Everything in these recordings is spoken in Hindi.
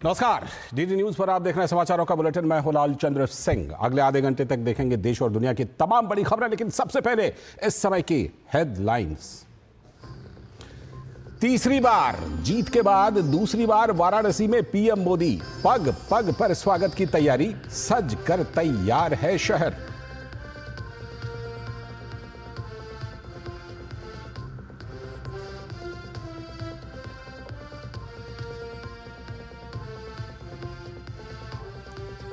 नमस्कार, डीडी न्यूज पर आप देख रहे हैं समाचारों का बुलेटिन। मैं हूं लाल चंद्र सिंह। अगले आधे घंटे तक देखेंगे देश और दुनिया की तमाम बड़ी खबरें, लेकिन सबसे पहले इस समय की हेडलाइंस। तीसरी बार जीत के बाद दूसरी बार वाराणसी में पीएम मोदी, पग पग पर स्वागत की तैयारी, सज कर तैयार है शहर।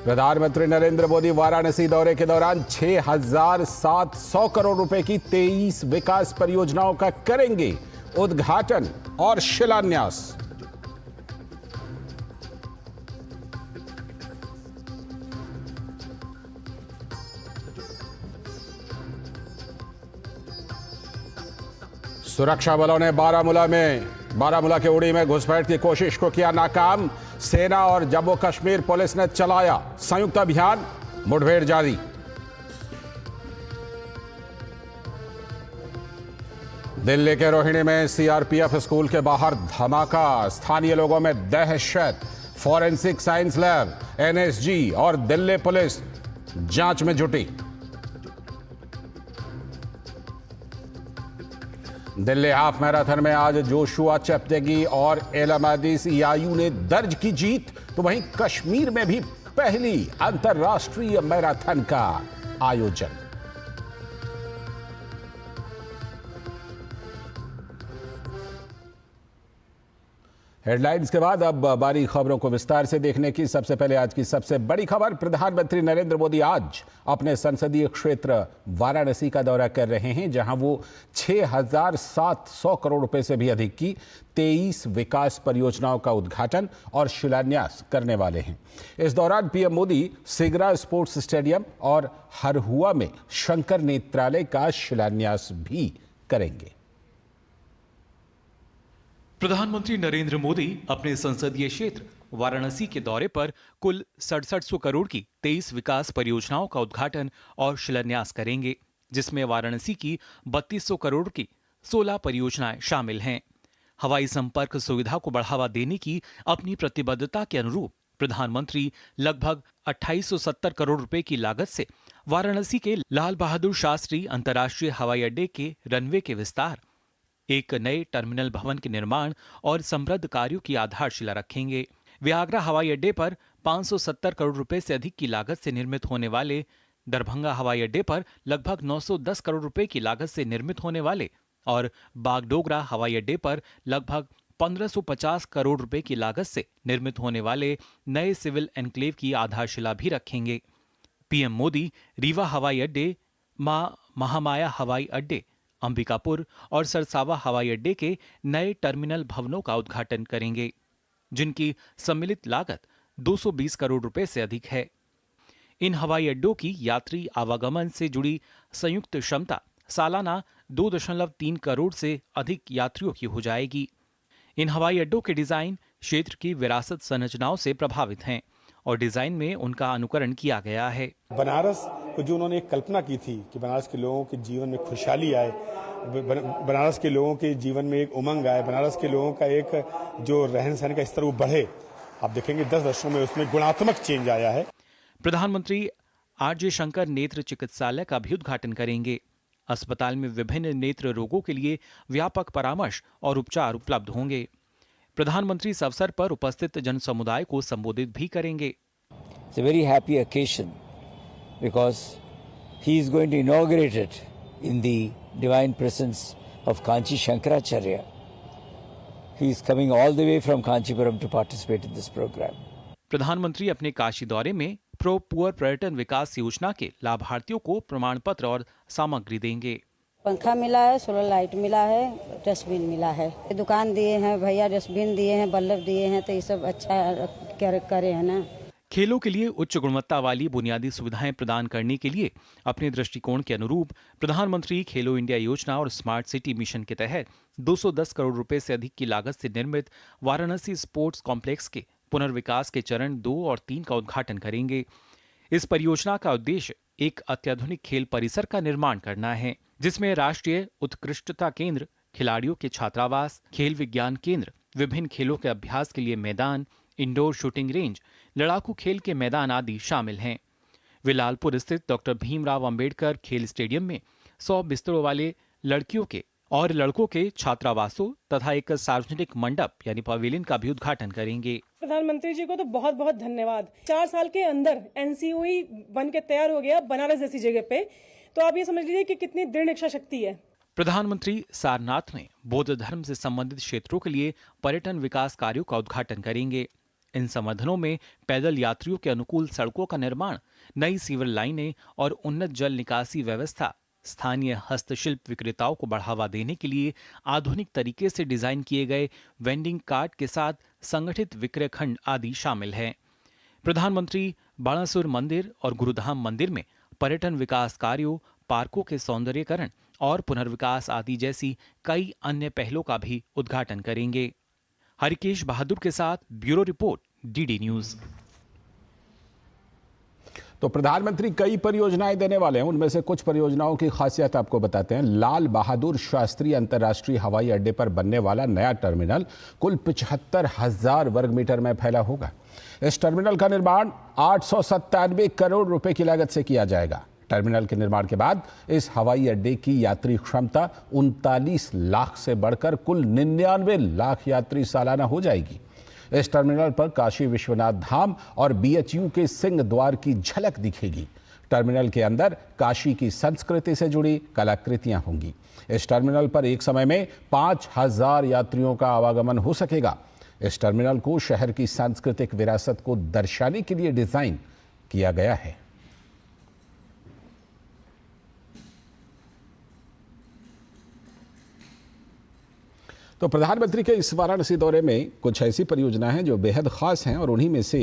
प्रधानमंत्री नरेंद्र मोदी वाराणसी दौरे के दौरान 6,700 करोड़ रुपए की 23 विकास परियोजनाओं का करेंगे उद्घाटन और शिलान्यास। सुरक्षा बलों ने बारामूला के उड़ी में घुसपैठ की कोशिश को किया नाकाम। सेना और जम्मू कश्मीर पुलिस ने चलाया संयुक्त अभियान, मुठभेड़ जारी। दिल्ली के रोहिणी में सीआरपीएफ स्कूल के बाहर धमाका, स्थानीय लोगों में दहशत। फॉरेंसिक साइंस लैब, एनएसजी और दिल्ली पुलिस जांच में जुटी। दिल्ली हाफ मैराथन में आज जोशुआ चेप्टेगी और एलमादिस यायू ने दर्ज की जीत, तो वहीं कश्मीर में भी पहली अंतर्राष्ट्रीय मैराथन का आयोजन। हेडलाइंस के बाद अब बारी खबरों को विस्तार से देखने की। सबसे पहले आज की सबसे बड़ी खबर। प्रधानमंत्री नरेंद्र मोदी आज अपने संसदीय क्षेत्र वाराणसी का दौरा कर रहे हैं, जहां वो 6,700 करोड़ रुपए से भी अधिक की 23 विकास परियोजनाओं का उद्घाटन और शिलान्यास करने वाले हैं। इस दौरान PM Modi Sigra sports stadium और हरहुआ में शंकर नेत्रालय का शिलान्यास भी करेंगे। प्रधानमंत्री नरेंद्र मोदी अपने संसदीय क्षेत्र वाराणसी के दौरे पर कुल 6700 करोड़ की 23 विकास परियोजनाओं का उद्घाटन और शिलान्यास करेंगे, जिसमें वाराणसी की 3200 करोड़ की 16 परियोजनाएं शामिल हैं। हवाई संपर्क सुविधा को बढ़ावा देने की अपनी प्रतिबद्धता के अनुरूप प्रधानमंत्री लगभग 2870 करोड़ रुपए की लागत से वाराणसी के लाल बहादुर शास्त्री अंतर्राष्ट्रीय हवाई अड्डे के रनवे के विस्तार, एक नए टर्मिनल भवन के निर्माण और समृद्ध कार्यों की आधारशिला रखेंगे। वे आगरा हवाई अड्डे पर 570 करोड़ रुपए से अधिक की लागत से निर्मित होने वाले, दरभंगा हवाई अड्डे पर लगभग 910 करोड़ रुपए की लागत से निर्मित होने वाले और बागडोगरा हवाई अड्डे पर लगभग 1550 करोड़ रुपए की लागत से निर्मित होने वाले नए सिविल एन्क्लेव की आधारशिला भी रखेंगे। पीएम मोदी रीवा हवाई अड्डे, मां महामाया हवाई अड्डे, अंबिकापुर और सरसावा हवाई अड्डे के नए टर्मिनल भवनों का उद्घाटन करेंगे, जिनकी सम्मिलित लागत 220 करोड़ रुपए से अधिक है। इन हवाई अड्डों की यात्री आवागमन से जुड़ी संयुक्त क्षमता सालाना 2.3 करोड़ से अधिक यात्रियों की हो जाएगी। इन हवाई अड्डों के डिजाइन क्षेत्र की विरासत संरचनाओं से प्रभावित हैं और डिजाइन में उनका अनुकरण किया गया है। बनारस को जो उन्होंने एक कल्पना की थी कि बनारस के लोगों के जीवन में खुशहाली आए, बनारस के लोगों के जीवन में एक उमंग आए, बनारस के लोगों का एक जो रहन सहन का स्तर वो बढ़े, आप देखेंगे 10 वर्षों में उसमें गुणात्मक चेंज आया है। प्रधानमंत्री आरजे शंकर नेत्र चिकित्सालय का भी उद्घाटन करेंगे। अस्पताल में विभिन्न नेत्र रोगों के लिए व्यापक परामर्श और उपचार उपलब्ध होंगे। प्रधानमंत्री इस अवसर पर उपस्थित जन समुदाय को संबोधित भी करेंगे। It's a very happy occasion because he is going to inaugurate it in the divine presence of Kanchi Shankaracharya. He is coming all the way from Kanchipuram to participate in this program. प्रधानमंत्री अपने काशी दौरे में प्रो पुअर पर्यटन विकास योजना के लाभार्थियों को प्रमाण पत्र और सामग्री देंगे। पंखा मिला है, सोलर लाइट मिला है, डस्टबिन मिला है, दुकान दिए हैं भैया, डस्टबिन दिए हैं, बल्ब दिए हैं, तो ये सब अच्छा करे है ना। खेलों के लिए उच्च गुणवत्ता वाली बुनियादी सुविधाएं प्रदान करने के लिए अपने दृष्टिकोण के अनुरूप प्रधानमंत्री खेलो इंडिया योजना और स्मार्ट सिटी मिशन के तहत 210 करोड़ रुपए से अधिक की लागत से निर्मित वाराणसी स्पोर्ट्स कॉम्प्लेक्स के पुनर्विकास के चरण 2 और 3 का उद्घाटन करेंगे। इस परियोजना का उद्देश्य एक अत्याधुनिक खेल परिसर का निर्माण करना है, जिसमें राष्ट्रीय उत्कृष्टता केंद्र, खिलाड़ियों के छात्रावास, खेल विज्ञान केंद्र, विभिन्न खेलों के अभ्यास के लिए मैदान, इंडोर शूटिंग रेंज, लड़ाकू खेल के मैदान आदि शामिल हैं। वे लालपुर स्थित डॉक्टर भीमराव अंबेडकर खेल स्टेडियम में 100 बिस्तरों वाले लड़कियों के और लड़कों के छात्रावासों तथा एक सार्वजनिक मंडप यानी पवेलियन का भी उद्घाटन करेंगे। प्रधानमंत्री जी को तो बहुत बहुत धन्यवाद। 4 साल के अंदर एनसीयूई बन के तैयार हो गया बनारस जैसी जगह पे, तो आप ये समझ लीजिए कि कितनी दृढ़ इच्छा शक्ति है। प्रधानमंत्री सारनाथ में बौद्ध धर्म से संबंधित क्षेत्रों के लिए पर्यटन विकास कार्यों का उद्घाटन करेंगे। इन संवर्धनों में पैदल यात्रियों के अनुकूल सड़कों का निर्माण, नई सीवर लाइनें और उन्नत जल निकासी व्यवस्था, स्थानीय हस्तशिल्प विक्रेताओं को बढ़ावा देने के लिए आधुनिक तरीके से डिजाइन किए गए वेंडिंग कार्ट के साथ संगठित विक्रय खंड आदि शामिल हैं। प्रधानमंत्री बाणासुर मंदिर और गुरुधाम मंदिर में पर्यटन विकास कार्यों, पार्कों के सौंदर्यीकरण और पुनर्विकास आदि जैसी कई अन्य पहलों का भी उद्घाटन करेंगे। हरिकेश बहादुर के साथ ब्यूरो रिपोर्ट, डीडी न्यूज। तो प्रधानमंत्री कई परियोजनाएं देने वाले हैं, उनमें से कुछ परियोजनाओं की खासियत आपको बताते हैं। लाल बहादुर शास्त्री अंतर्राष्ट्रीय हवाई अड्डे पर बनने वाला नया टर्मिनल कुल 75,000 वर्ग मीटर में फैला होगा। इस टर्मिनल का निर्माण 897 करोड़ रुपए की लागत से किया जाएगा। टर्मिनल के निर्माण के बाद इस हवाई अड्डे की यात्री क्षमता 39 लाख से बढ़कर कुल 99 लाख यात्री सालाना हो जाएगी। इस टर्मिनल पर काशी विश्वनाथ धाम और बीएचयू के सिंह द्वार की झलक दिखेगी। टर्मिनल के अंदर काशी की संस्कृति से जुड़ी कलाकृतियां होंगी। इस टर्मिनल पर एक समय में 5,000 यात्रियों का आवागमन हो सकेगा। इस टर्मिनल को शहर की सांस्कृतिक विरासत को दर्शाने के लिए डिजाइन किया गया है। तो प्रधानमंत्री के इस वाराणसी दौरे में कुछ ऐसी परियोजनाएं हैं जो बेहद खास हैं और उन्हीं में से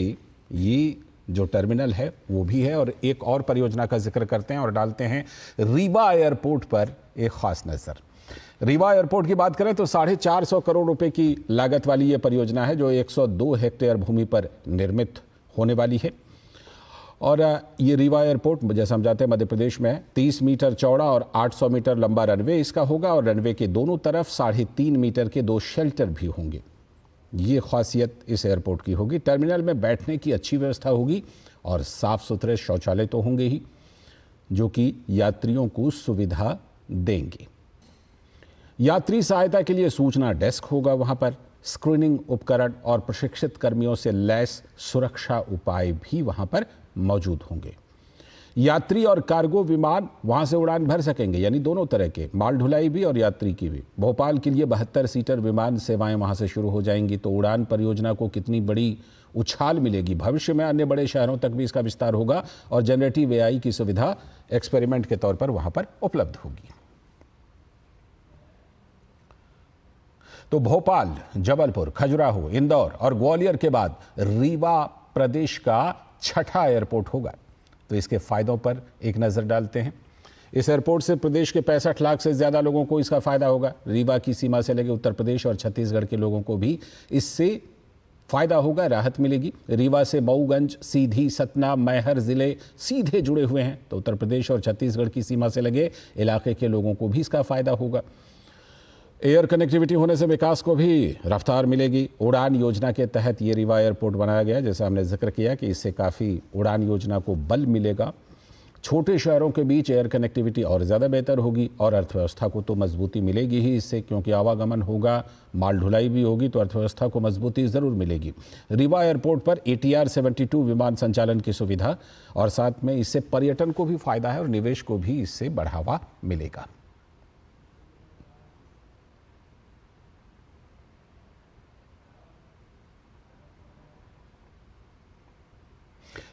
ये जो टर्मिनल है वो भी है। और एक और परियोजना का जिक्र करते हैं और डालते हैं रीवा एयरपोर्ट पर एक खास नजर। रीवा एयरपोर्ट की बात करें तो 450 करोड़ रुपए की लागत वाली ये परियोजना है जो 102 हेक्टेयर भूमि पर निर्मित होने वाली है। और ये रीवा एयरपोर्ट जैसा हम जानते हैं मध्य प्रदेश में 30 मीटर चौड़ा और 800 मीटर लंबा रनवे इसका होगा और रनवे के दोनों तरफ 3.5 मीटर के 2 शेल्टर भी होंगे। ये खासियत इस एयरपोर्ट की होगी। टर्मिनल में बैठने की अच्छी व्यवस्था होगी और साफ सुथरे शौचालय तो होंगे ही, जो कि यात्रियों को सुविधा देंगे। यात्री सहायता के लिए सूचना डेस्क होगा वहां पर। स्क्रीनिंग उपकरण और प्रशिक्षित कर्मियों से लैस सुरक्षा उपाय भी वहां पर मौजूद होंगे। यात्री और कार्गो विमान वहां से उड़ान भर सकेंगे, यानी दोनों तरह के, माल ढुलाई भी और यात्री की भी। भोपाल के लिए 72 सीटर विमान सेवाएं वहां से शुरू हो जाएंगी। तो उड़ान परियोजना को कितनी बड़ी उछाल मिलेगी। भविष्य में अन्य बड़े शहरों तक भी इसका विस्तार होगा और जनरेटिव एआई की सुविधा एक्सपेरिमेंट के तौर पर वहां पर उपलब्ध होगी। तो भोपाल, जबलपुर, खजुराहो, इंदौर और ग्वालियर के बाद रीवा प्रदेश का 6ठा एयरपोर्ट होगा। तो इसके फायदों पर एक नजर डालते हैं। इस एयरपोर्ट से प्रदेश के 65 लाख से ज्यादा लोगों को इसका फायदा होगा। रीवा की सीमा से लगे उत्तर प्रदेश और छत्तीसगढ़ के लोगों को भी इससे फायदा होगा, राहत मिलेगी। रीवा से मऊगंज, सीधी, सतना, मैहर जिले सीधे जुड़े हुए हैं। तो उत्तर प्रदेश और छत्तीसगढ़ की सीमा से लगे इलाके के लोगों को भी इसका फायदा होगा। एयर कनेक्टिविटी होने से विकास को भी रफ्तार मिलेगी। उड़ान योजना के तहत ये रीवा एयरपोर्ट बनाया गया, जैसा हमने जिक्र किया कि इससे काफ़ी उड़ान योजना को बल मिलेगा। छोटे शहरों के बीच एयर कनेक्टिविटी और ज़्यादा बेहतर होगी और अर्थव्यवस्था को तो मजबूती मिलेगी ही इससे, क्योंकि आवागमन होगा, माल ढुलाई भी होगी, तो अर्थव्यवस्था को मजबूती ज़रूर मिलेगी। रीवा एयरपोर्ट पर ATR 72 विमान संचालन की सुविधा और साथ में इससे पर्यटन को भी फायदा है और निवेश को भी इससे बढ़ावा मिलेगा।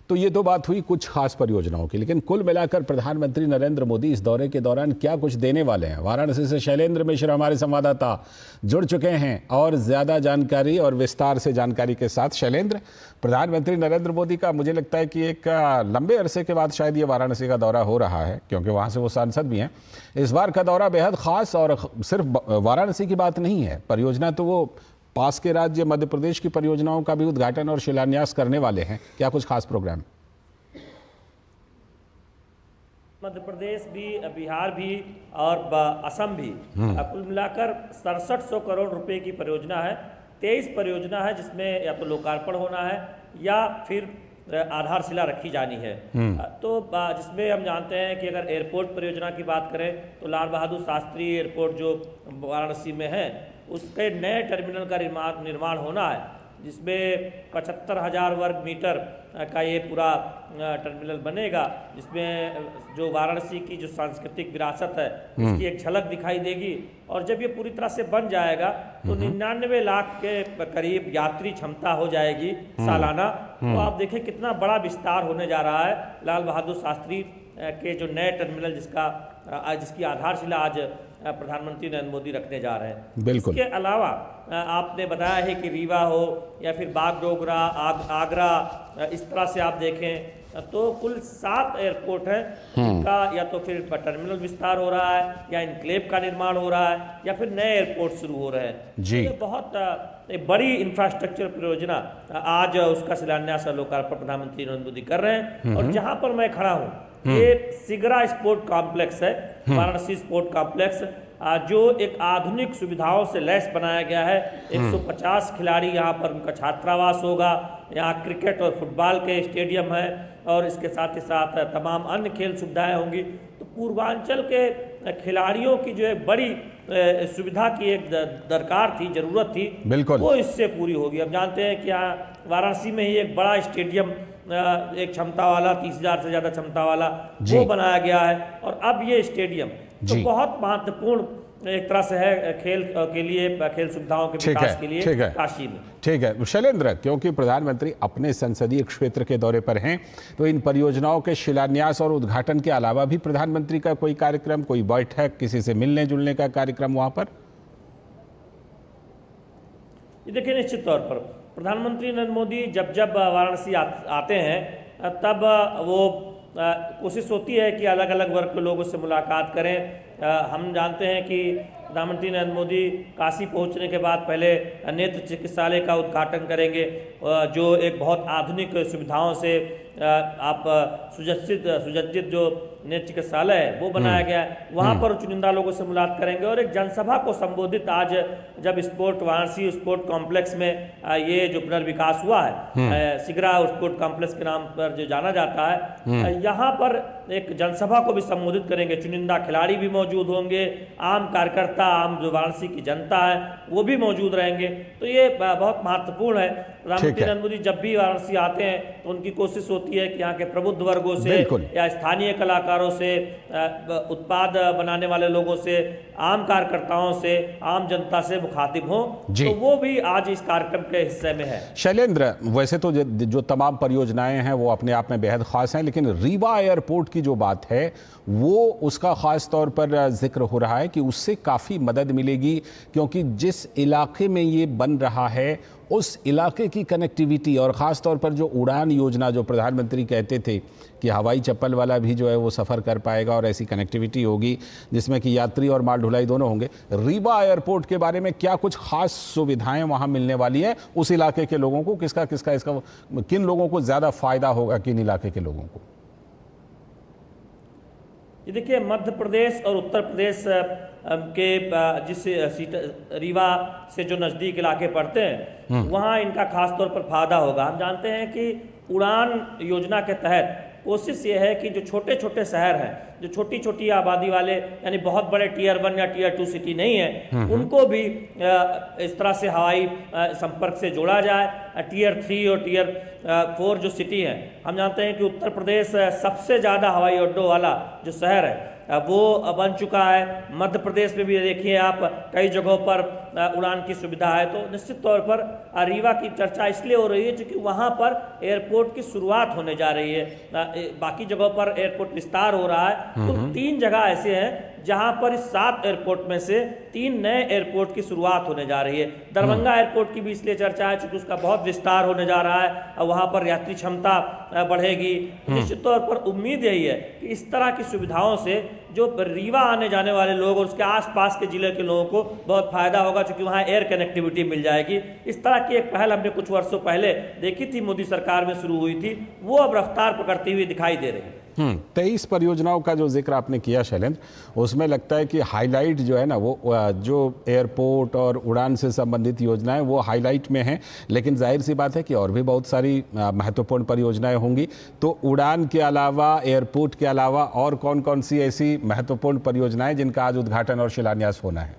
तो ये तो बात हुई कुछ खास परियोजनाओं की, लेकिन कुल मिलाकर प्रधानमंत्री नरेंद्र मोदी इस दौरे के दौरान क्या कुछ देने वाले हैं। वाराणसी से शैलेंद्र मिश्र हमारे संवाददाता जुड़ चुके हैं और ज्यादा जानकारी और विस्तार से जानकारी के साथ। शैलेंद्र, प्रधानमंत्री नरेंद्र मोदी का मुझे लगता है कि एक लंबे अरसे के बाद शायद ये वाराणसी का दौरा हो रहा है, क्योंकि वहाँ से वो सांसद भी हैं। इस बार का दौरा बेहद खास और सिर्फ वाराणसी की बात नहीं है, परियोजना तो वो पास के राज्य मध्य प्रदेश की परियोजनाओं का भी उद्घाटन और शिलान्यास करने वाले हैं। क्या कुछ खास प्रोग्राम? मध्य प्रदेश भी, बिहार भी और असम भी, कुल मिलाकर 6700 करोड़ रुपए की परियोजना है। 23 परियोजना है जिसमें या तो लोकार्पण होना है या फिर आधारशिला रखी जानी है। तो जिसमें हम जानते हैं कि अगर एयरपोर्ट परियोजना की बात करें तो लाल बहादुर शास्त्री एयरपोर्ट जो वाराणसी में है उसके नए टर्मिनल का निर्माण होना है, जिसमें 75,000 वर्ग मीटर का ये पूरा टर्मिनल बनेगा, जिसमें जो वाराणसी की जो सांस्कृतिक विरासत है उसकी एक झलक दिखाई देगी। और जब ये पूरी तरह से बन जाएगा तो 99 लाख के करीब यात्री क्षमता हो जाएगी सालाना। तो आप देखें कितना बड़ा विस्तार होने जा रहा है लाल बहादुर शास्त्री के जो नए टर्मिनल जिसकी आधारशिला आज प्रधानमंत्री नरेंद्र मोदी रखने जा रहे हैं। बिल्कुल। इसके अलावा आपने बताया है कि रीवा हो या फिर बागडोगरा, आगरा, इस तरह से आप देखें तो कुल 7 एयरपोर्ट हैं जिनका या तो फिर टर्मिनल विस्तार हो रहा है या इनक्लेव का निर्माण हो रहा है या फिर नए एयरपोर्ट शुरू हो रहे हैं। जी। तो बहुत एक बड़ी इंफ्रास्ट्रक्चर परियोजना आज उसका शिलान्यास और लोकार्पण प्रधानमंत्री नरेंद्र मोदी कर रहे हैं। और जहां पर मैं खड़ा हूँ ये सिगरा स्पोर्ट कॉम्प्लेक्स है, वाराणसी स्पोर्ट कॉम्प्लेक्स, जो एक आधुनिक सुविधाओं से लैस बनाया गया है। 150 खिलाड़ी यहाँ पर उनका छात्रावास होगा, यहाँ क्रिकेट और फुटबॉल के स्टेडियम है और इसके साथ ही साथ तमाम अन्य खेल सुविधाएं होंगी। तो पूर्वांचल के खिलाड़ियों की जो एक बड़ी सुविधा की एक दरकार थी, जरूरत थी, बिल्कुल, वो इससे पूरी होगी। हम जानते हैं कि यहाँ वाराणसी में ही एक बड़ा स्टेडियम, एक क्षमता वाला 30,000 से ज़्यादा क्षमता वाला वो बनाया गया है। और अब ये स्टेडियम तो बहुत महत्वपूर्ण एक तरह से है खेल के लिए, खेल सुविधाओं के विकास के लिए काशी में। ठीक है शैलेंद्र, क्योंकि प्रधानमंत्री अपने संसदीय क्षेत्र के दौरे पर हैं तो इन परियोजनाओं के शिलान्यास और उद्घाटन के अलावा भी प्रधानमंत्री का कोई कार्यक्रम, कोई बैठक, किसी से मिलने जुलने का कार्यक्रम वहां पर? देखिए, निश्चित तौर पर प्रधानमंत्री नरेंद्र मोदी जब वाराणसी आते हैं तब वो कोशिश होती है कि अलग अलग वर्ग के लोगों से मुलाकात करें। हम जानते हैं कि प्रधानमंत्री नरेंद्र मोदी काशी पहुंचने के बाद पहले नेत्र चिकित्सालय का उद्घाटन करेंगे, जो एक बहुत आधुनिक सुविधाओं से आप सुसज्जित जो नेत्र चिकित्सालय है वो बनाया गया है। वहाँ पर चुनिंदा लोगों से मुलाकात करेंगे और एक जनसभा को संबोधित आज जब वाराणसी स्पोर्ट कॉम्प्लेक्स में ये जो पुनर्विकास हुआ है, सिगरा स्पोर्ट कॉम्प्लेक्स के नाम पर जो जाना जाता है, यहाँ पर एक जनसभा को भी संबोधित करेंगे। चुनिंदा खिलाड़ी भी मौजूद होंगे, आम कार्यकर्ता, आम जो वाराणसी की जनता है वो भी मौजूद रहेंगे। तो ये बहुत महत्वपूर्ण है। प्रधानमंत्री नरेंद्र मोदी जब भी वाराणसी आते हैं तो उनकी कोशिश होती है कि यहाँ के प्रबुद्ध वर्गों से या स्थानीय कलाकारों से, उत्पाद बनाने वाले लोगों से, आम कार्यकर्ताओं से, आम जनता से मुखातिब हों। तो वो भी आज इस कार्यक्रम के हिस्से में है। शैलेंद्र, वैसे तो जो तमाम परियोजनाएं हैं वो अपने आप में बेहद खास हैं, लेकिन रीवा एयरपोर्ट की जो बात है वो उसका खास तौर पर जिक्र हो रहा है कि उससे काफ़ी मदद मिलेगी, क्योंकि जिस इलाके में ये बन रहा है उस इलाके की कनेक्टिविटी और ख़ास तौर पर जो उड़ान योजना, जो प्रधानमंत्री कहते थे कि हवाई चप्पल वाला भी जो है वो सफ़र कर पाएगा और ऐसी कनेक्टिविटी होगी जिसमें कि यात्री और माल ढुलाई दोनों होंगे। रीवा एयरपोर्ट के बारे में क्या कुछ खास सुविधाएं वहां मिलने वाली है उस इलाके के लोगों को? किसका किन लोगों को ज़्यादा फ़ायदा होगा, किन इलाके के लोगों को? ये देखिए, मध्य प्रदेश और उत्तर प्रदेश के जिस सीट रीवा से जो नज़दीक इलाके पड़ते हैं वहाँ इनका खास तौर पर फायदा होगा। हम जानते हैं कि उड़ान योजना के तहत कोशिश ये है कि जो छोटे छोटे शहर हैं, जो छोटी छोटी आबादी वाले, यानी बहुत बड़े टियर 1 या टियर 2 सिटी नहीं है, उनको भी इस तरह से हवाई संपर्क से जोड़ा जाए। टियर 3 और टियर 4 जो सिटी हैं, हम जानते हैं कि उत्तर प्रदेश सबसे ज़्यादा हवाई अड्डों वाला जो शहर है वो बन चुका है। मध्य प्रदेश में भी देखिए आप, कई जगहों पर उड़ान की सुविधा है। तो निश्चित तौर पर रीवा की चर्चा इसलिए हो रही है क्योंकि वहाँ पर एयरपोर्ट की शुरुआत होने जा रही है। बाकी जगहों पर एयरपोर्ट विस्तार हो रहा है। तो 3 जगह ऐसे हैं जहां पर इस 7 एयरपोर्ट में से 3 नए एयरपोर्ट की शुरुआत होने जा रही है। दरभंगा एयरपोर्ट की भी इसलिए चर्चा है क्योंकि उसका बहुत विस्तार होने जा रहा है और वहां पर यात्री क्षमता बढ़ेगी। निश्चित तौर पर उम्मीद यही है कि इस तरह की सुविधाओं से जो रीवा आने जाने वाले लोग और उसके आसपास के जिले के लोगों को बहुत फायदा होगा, क्योंकि वहाँ एयर कनेक्टिविटी मिल जाएगी। इस तरह की एक पहल हमने कुछ वर्षों पहले देखी थी, मोदी सरकार में शुरू हुई थी, वो अब रफ्तार पकड़ती हुई दिखाई दे रही है। 23 परियोजनाओं का जो जिक्र आपने किया शैलेंद्र, उसमें लगता है कि हाईलाइट जो है ना वो जो एयरपोर्ट और उड़ान से संबंधित योजनाएं वो हाईलाइट में हैं, लेकिन जाहिर सी बात है कि और भी बहुत सारी महत्वपूर्ण परियोजनाएं होंगी। तो उड़ान के अलावा, एयरपोर्ट के अलावा और कौन कौन सी ऐसी महत्वपूर्ण परियोजनाएं जिनका आज उद्घाटन और शिलान्यास होना है?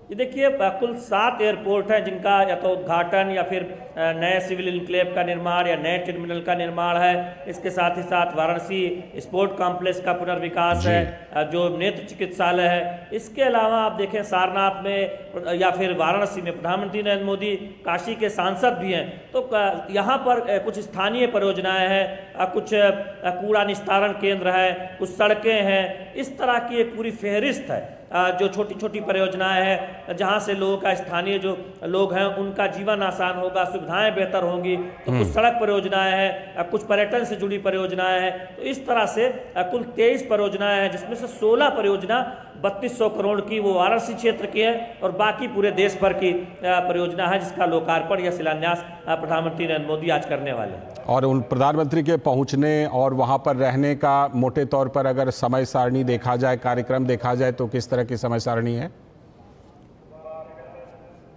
ये देखिए, कुल 7 एयरपोर्ट हैं जिनका या तो उद्घाटन या फिर नए सिविल इनक्लेव का निर्माण या नए टर्मिनल का निर्माण है। इसके साथ ही साथ वाराणसी स्पोर्ट कॉम्प्लेक्स का पुनर्विकास है, जो नेत्र चिकित्सालय है। इसके अलावा आप देखें सारनाथ में या फिर वाराणसी में प्रधानमंत्री नरेंद्र मोदी काशी के सांसद भी हैं, तो यहाँ पर कुछ स्थानीय परियोजनाएं हैं, कुछ कूड़ा निस्तारण केंद्र है, कुछ सड़कें हैं। इस तरह की एक पूरी फेहरिस्त है जो छोटी छोटी परियोजनाएं हैं, जहां से लोगों का, स्थानीय जो लोग हैं उनका जीवन आसान होगा, सुविधाएं बेहतर होंगी। तो कुछ सड़क परियोजनाएं हैं, कुछ पर्यटन से जुड़ी परियोजनाएं हैं। तो इस तरह से कुल 23 परियोजनाएं हैं, जिसमें से 16 परियोजना 3200 करोड़ की वो वाराणसी क्षेत्र की है और बाकी पूरे देश भर की परियोजना है, जिसका लोकार्पण या शिलान्यास प्रधानमंत्री नरेंद्र मोदी आज करने वाले हैं। और उन प्रधानमंत्री के पहुंचने और वहां पर रहने का मोटे तौर पर अगर समय सारणी देखा जाए, कार्यक्रम देखा जाए, तो किस तरह की समय सारणी है?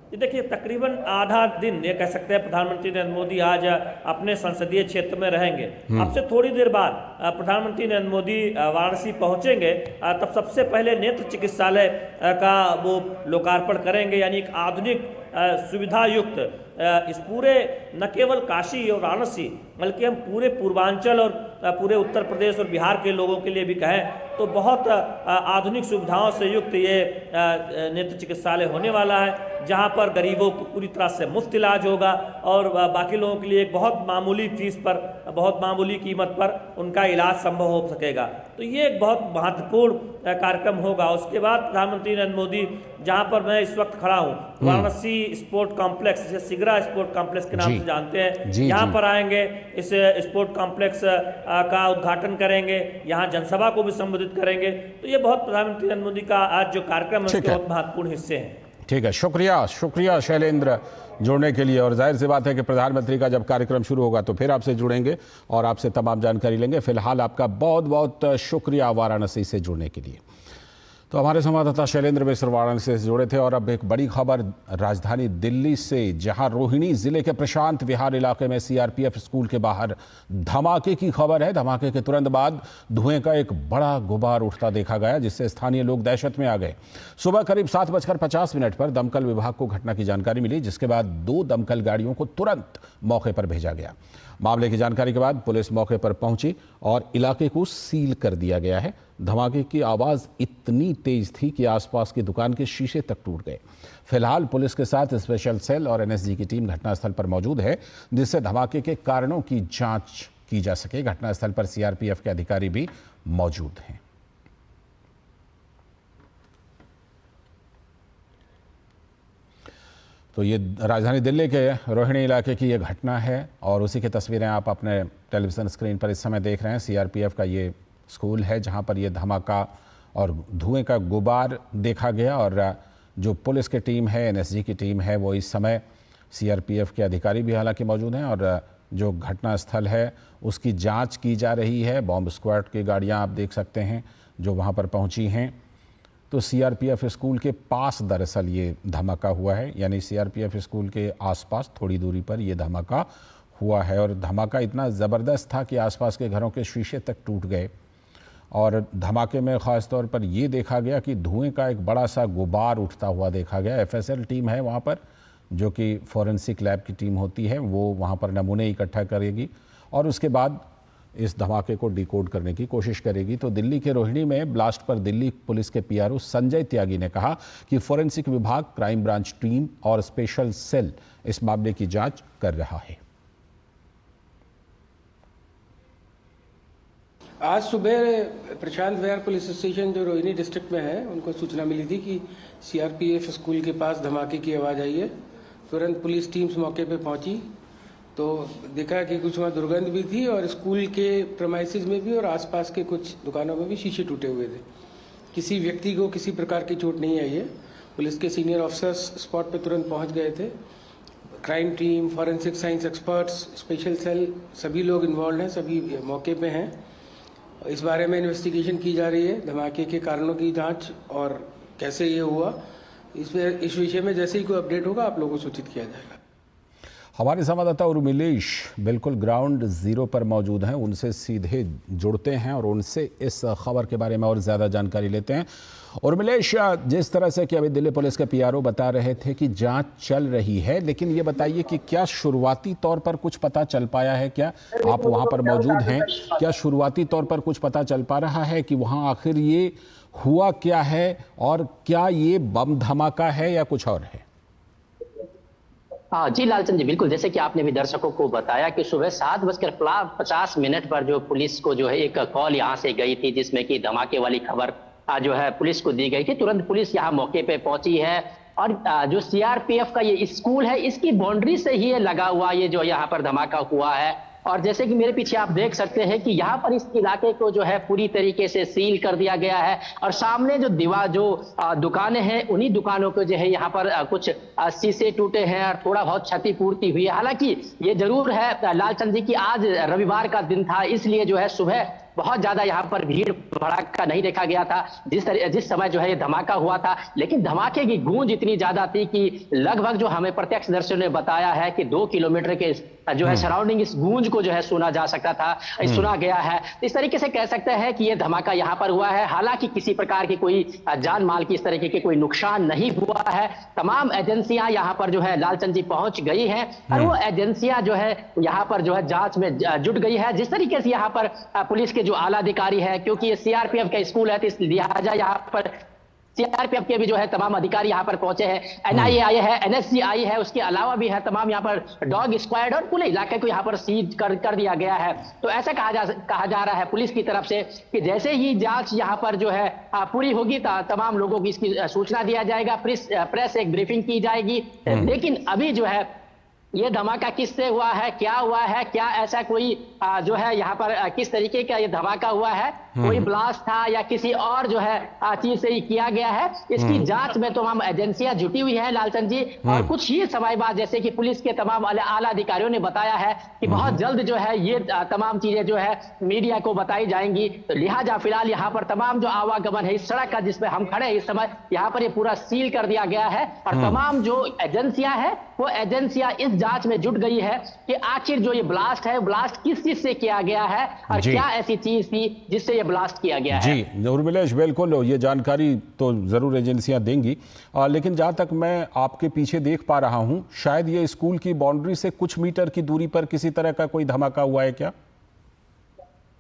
ये देखिए, तकरीबन आधा दिन ये कह सकते हैं प्रधानमंत्री नरेंद्र मोदी आज अपने संसदीय क्षेत्र में रहेंगे। अब से थोड़ी देर बाद प्रधानमंत्री नरेंद्र मोदी वाराणसी पहुंचेंगे, तब सबसे पहले नेत्र चिकित्सालय का वो लोकार्पण करेंगे, यानी एक आधुनिक सुविधा युक्त इस पूरे न केवल काशी और वाराणसी बल्कि हम पूरे पूर्वांचल और पूरे उत्तर प्रदेश और बिहार के लोगों के लिए भी कहें तो बहुत आधुनिक सुविधाओं से युक्त ये नेत्र चिकित्सालय होने वाला है, जहां पर गरीबों को पूरी तरह से मुफ्त इलाज होगा और बाकी लोगों के लिए एक बहुत मामूली फीस पर, बहुत मामूली कीमत पर उनका इलाज संभव हो सकेगा। तो ये एक बहुत महत्वपूर्ण कार्यक्रम होगा। उसके बाद प्रधानमंत्री नरेंद्र मोदी, जहां पर मैं इस वक्त खड़ा हूं, वाराणसी स्पोर्ट कॉम्प्लेक्स, जिसे सिगरा स्पोर्ट कॉम्प्लेक्स के नाम से जानते हैं, यहाँ पर आएंगे, इस स्पोर्ट कॉम्प्लेक्स का उद्घाटन करेंगे, यहाँ जनसभा को भी संबोधित करेंगे। तो ये बहुत प्रधानमंत्री नरेंद्र मोदी का आज जो कार्यक्रम है उसके बहुत महत्वपूर्ण हिस्से हैं। ठीक है, शुक्रिया शैलेंद्र जुड़ने के लिए। और जाहिर सी बात है कि प्रधानमंत्री का जब कार्यक्रम शुरू होगा तो फिर आपसे जुड़ेंगे और आपसे तमाम जानकारी लेंगे। फिलहाल आपका बहुत बहुत शुक्रिया वाराणसी से जुड़ने के लिए। तो हमारे संवाददाता शैलेंद्र मिश्र वाराणसी से जुड़े थे। और अब एक बड़ी खबर राजधानी दिल्ली से, जहां रोहिणी जिले के प्रशांत विहार इलाके में सीआरपीएफ स्कूल के बाहर धमाके की खबर है। धमाके के तुरंत बाद धुएं का एक बड़ा गुबार उठता देखा गया, जिससे स्थानीय लोग दहशत में आ गए। सुबह करीब 7:50 पर दमकल विभाग को घटना की जानकारी मिली, जिसके बाद 2 दमकल गाड़ियों को तुरंत मौके पर भेजा गया। मामले की जानकारी के बाद पुलिस मौके पर पहुंची और इलाके को सील कर दिया गया है। धमाके की आवाज़ इतनी तेज थी कि आसपास की दुकान के शीशे तक टूट गए। फिलहाल पुलिस के साथ स्पेशल सेल और एनएसजी की टीम घटनास्थल पर मौजूद है, जिससे धमाके के कारणों की जांच की जा सके। घटनास्थल पर सीआरपीएफ के अधिकारी भी मौजूद हैं। तो ये राजधानी दिल्ली के रोहिणी इलाके की ये घटना है और उसी की तस्वीरें आप अपने टेलीविज़न स्क्रीन पर इस समय देख रहे हैं। सीआरपीएफ का ये स्कूल है जहां पर ये धमाका और धुएं का गुबार देखा गया। और जो पुलिस की टीम है, एनएसजी की टीम है, वो इस समय, सीआरपीएफ के अधिकारी भी हालांकि मौजूद हैं और जो घटनास्थल है उसकी जांच की जा रही है। बॉम्ब स्क्वाड की गाड़ियां आप देख सकते हैं जो वहां पर पहुंची हैं। तो सीआरपीएफ स्कूल के पास दरअसल ये धमाका हुआ है, यानी सीआरपीएफ स्कूल के आसपास थोड़ी दूरी पर ये धमाका हुआ है। और धमाका इतना ज़बरदस्त था कि आसपास के घरों के शीशे तक टूट गए। और धमाके में ख़ास तौर पर ये देखा गया कि धुएं का एक बड़ा सा गुबार उठता हुआ देखा गया। एफएसएल टीम है वहाँ पर, जो कि फॉरेंसिक लैब की टीम होती है, वो वहाँ पर नमूने इकट्ठा करेगी और उसके बाद इस धमाके को डिकोड करने की कोशिश करेगी। तो दिल्ली के रोहिणी में ब्लास्ट पर दिल्ली पुलिस के पीआरओ संजय त्यागी ने कहा कि फॉरेंसिक विभाग, क्राइम ब्रांच टीम और स्पेशल सेल इस मामले की जांच कर रहा है। आज सुबह प्रशांत विहार पुलिस स्टेशन जो रोहिणी डिस्ट्रिक्ट में है, उनको सूचना मिली थी कि सीआरपीएफ स्कूल के पास धमाके की आवाज़ आई है। तुरंत पुलिस टीम्स मौके पे पहुंची तो देखा कि कुछ वहाँ दुर्गंध भी थी और स्कूल के प्रेमाइसेस में भी और आसपास के कुछ दुकानों में भी शीशे टूटे हुए थे। किसी व्यक्ति को किसी प्रकार की चोट नहीं आई है। पुलिस के सीनियर ऑफिसर्स स्पॉट पे तुरंत पहुंच गए थे। Crime team, forensic science experts, special cell, सभी लोग इन्वॉल्व हैं, सभी मौके पे हैं। इस बारे में इन्वेस्टिगेशन की जा रही है, धमाके के कारणों की जांच और कैसे ये हुआ, इस विषय में जैसे ही कोई अपडेट होगा आप लोगों को सूचित किया जाएगा। हमारे संवाददाता उर्मिलेश बिल्कुल ग्राउंड जीरो पर मौजूद हैं, उनसे सीधे जुड़ते हैं और उनसे इस खबर के बारे में और ज़्यादा जानकारी लेते हैं। उर्मिलेश, जिस तरह से कि अभी दिल्ली पुलिस के पीआरओ बता रहे थे कि जांच चल रही है, लेकिन ये बताइए कि क्या शुरुआती तौर पर कुछ पता चल पाया है? क्या आप वहां पर मौजूद हैं, क्या शुरुआती तौर पर कुछ पता चल पा रहा है कि वहां आखिर ये हुआ क्या है और क्या ये बम धमाका है या कुछ और है? हाँ जी लालचंद जी, बिल्कुल जैसे कि आपने भी दर्शकों को बताया कि सुबह 7:50 पर जो पुलिस को जो है एक कॉल यहाँ से गई थी, जिसमें कि धमाके वाली खबर जो है पुलिस को दी गई थी। तुरंत पुलिस यहाँ मौके पे पहुंची है और जो सीआरपीएफ का ये स्कूल है, इसकी बाउंड्री से ही ये लगा हुआ ये जो यहाँ पर धमाका हुआ है। और जैसे कि मेरे पीछे आप देख सकते हैं कि यहाँ पर इस इलाके को जो है पूरी तरीके से सील कर दिया गया है और सामने जो दीवार जो दुकानें हैं, उन्हीं दुकानों को जो है यहाँ पर कुछ शीशे टूटे हैं और थोड़ा बहुत क्षतिपूर्ति हुई है। हालांकि ये जरूर है लालचंद जी कि आज रविवार का दिन था, इसलिए जो है सुबह बहुत ज्यादा यहाँ पर भीड़ भड़ाका नहीं देखा गया था जिस समय जो है ये धमाका हुआ था। लेकिन धमाके की गूंज इतनी ज्यादा थी कि लगभग जो हमें प्रत्यक्षदर्शियों ने बताया है कि 2 किलोमीटर के जो है सराउंडिंग इस गूंज को जो है सुना जा सकता था, सुना गया है। इस तरीके से कह सकते हैं कि ये धमाका यहाँ पर हुआ है। हालांकि किसी प्रकार की कोई जान माल की इस तरीके के कोई नुकसान नहीं हुआ है। तमाम एजेंसियां यहाँ पर जो है लालचंद जी पहुंच गई हैं और वो एजेंसियां जो है यहाँ पर जो है जांच में जुट गई है। जिस तरीके से यहाँ पर पुलिस के जो आला अधिकारी है, क्योंकि ये सीआरपीएफ का स्कूल है तो इस लिहाजा यहाँ पर सीआरपीएफ के भी जो है तमाम अधिकारी यहाँ पर पहुंचे हैं, एनआईए आई है, एनएसजी आई है, उसके अलावा भी है तमाम यहाँ पर डॉग स्क्वाड और पूरे इलाके को यहाँ पर सीज कर दिया गया है। तो ऐसा कहा जा रहा है पुलिस की तरफ से कि जैसे ही जांच यहाँ पर जो है पूरी होगी तमाम लोगों की इसकी सूचना दिया जाएगा, प्रेस एक ब्रीफिंग की जाएगी। लेकिन अभी जो है ये धमाका किससे हुआ है, क्या हुआ है, क्या ऐसा कोई जो है यहाँ पर किस तरीके का ये धमाका हुआ है, कोई ब्लास्ट था या किसी और जो है चीज से ही किया गया है, इसकी जांच में तमाम एजेंसियां जुटी हुई हैं लालचंद जी। और कुछ ही समय बाद जैसे कि पुलिस के तमाम आला अधिकारियों ने बताया है कि बहुत जल्द जो है ये तमाम चीजें जो है मीडिया को बताई जाएंगी। तो लिहाजा फिलहाल यहाँ पर तमाम जो आवागमन है इस सड़क का जिसपे हम खड़े हैं इस समय, यहाँ पर ये पूरा सील कर दिया गया है और तमाम जो एजेंसियां हैं वो एजेंसियां इस जांच में जुट गई है कि आखिर जो ये ब्लास्ट है, ब्लास्ट किस चीज से किया गया है और क्या ऐसी चीज थी जिससे ये ब्लास्ट किया गया है। जी उर्मिलेश, बिल्कुल ये जानकारी तो जरूर एजेंसियां देंगी, लेकिन जहां तक मैं आपके पीछे देख पा रहा हूं, शायद ये स्कूल की बाउंड्री से कुछ मीटर की दूरी पर किसी तरह का कोई धमाका हुआ है क्या?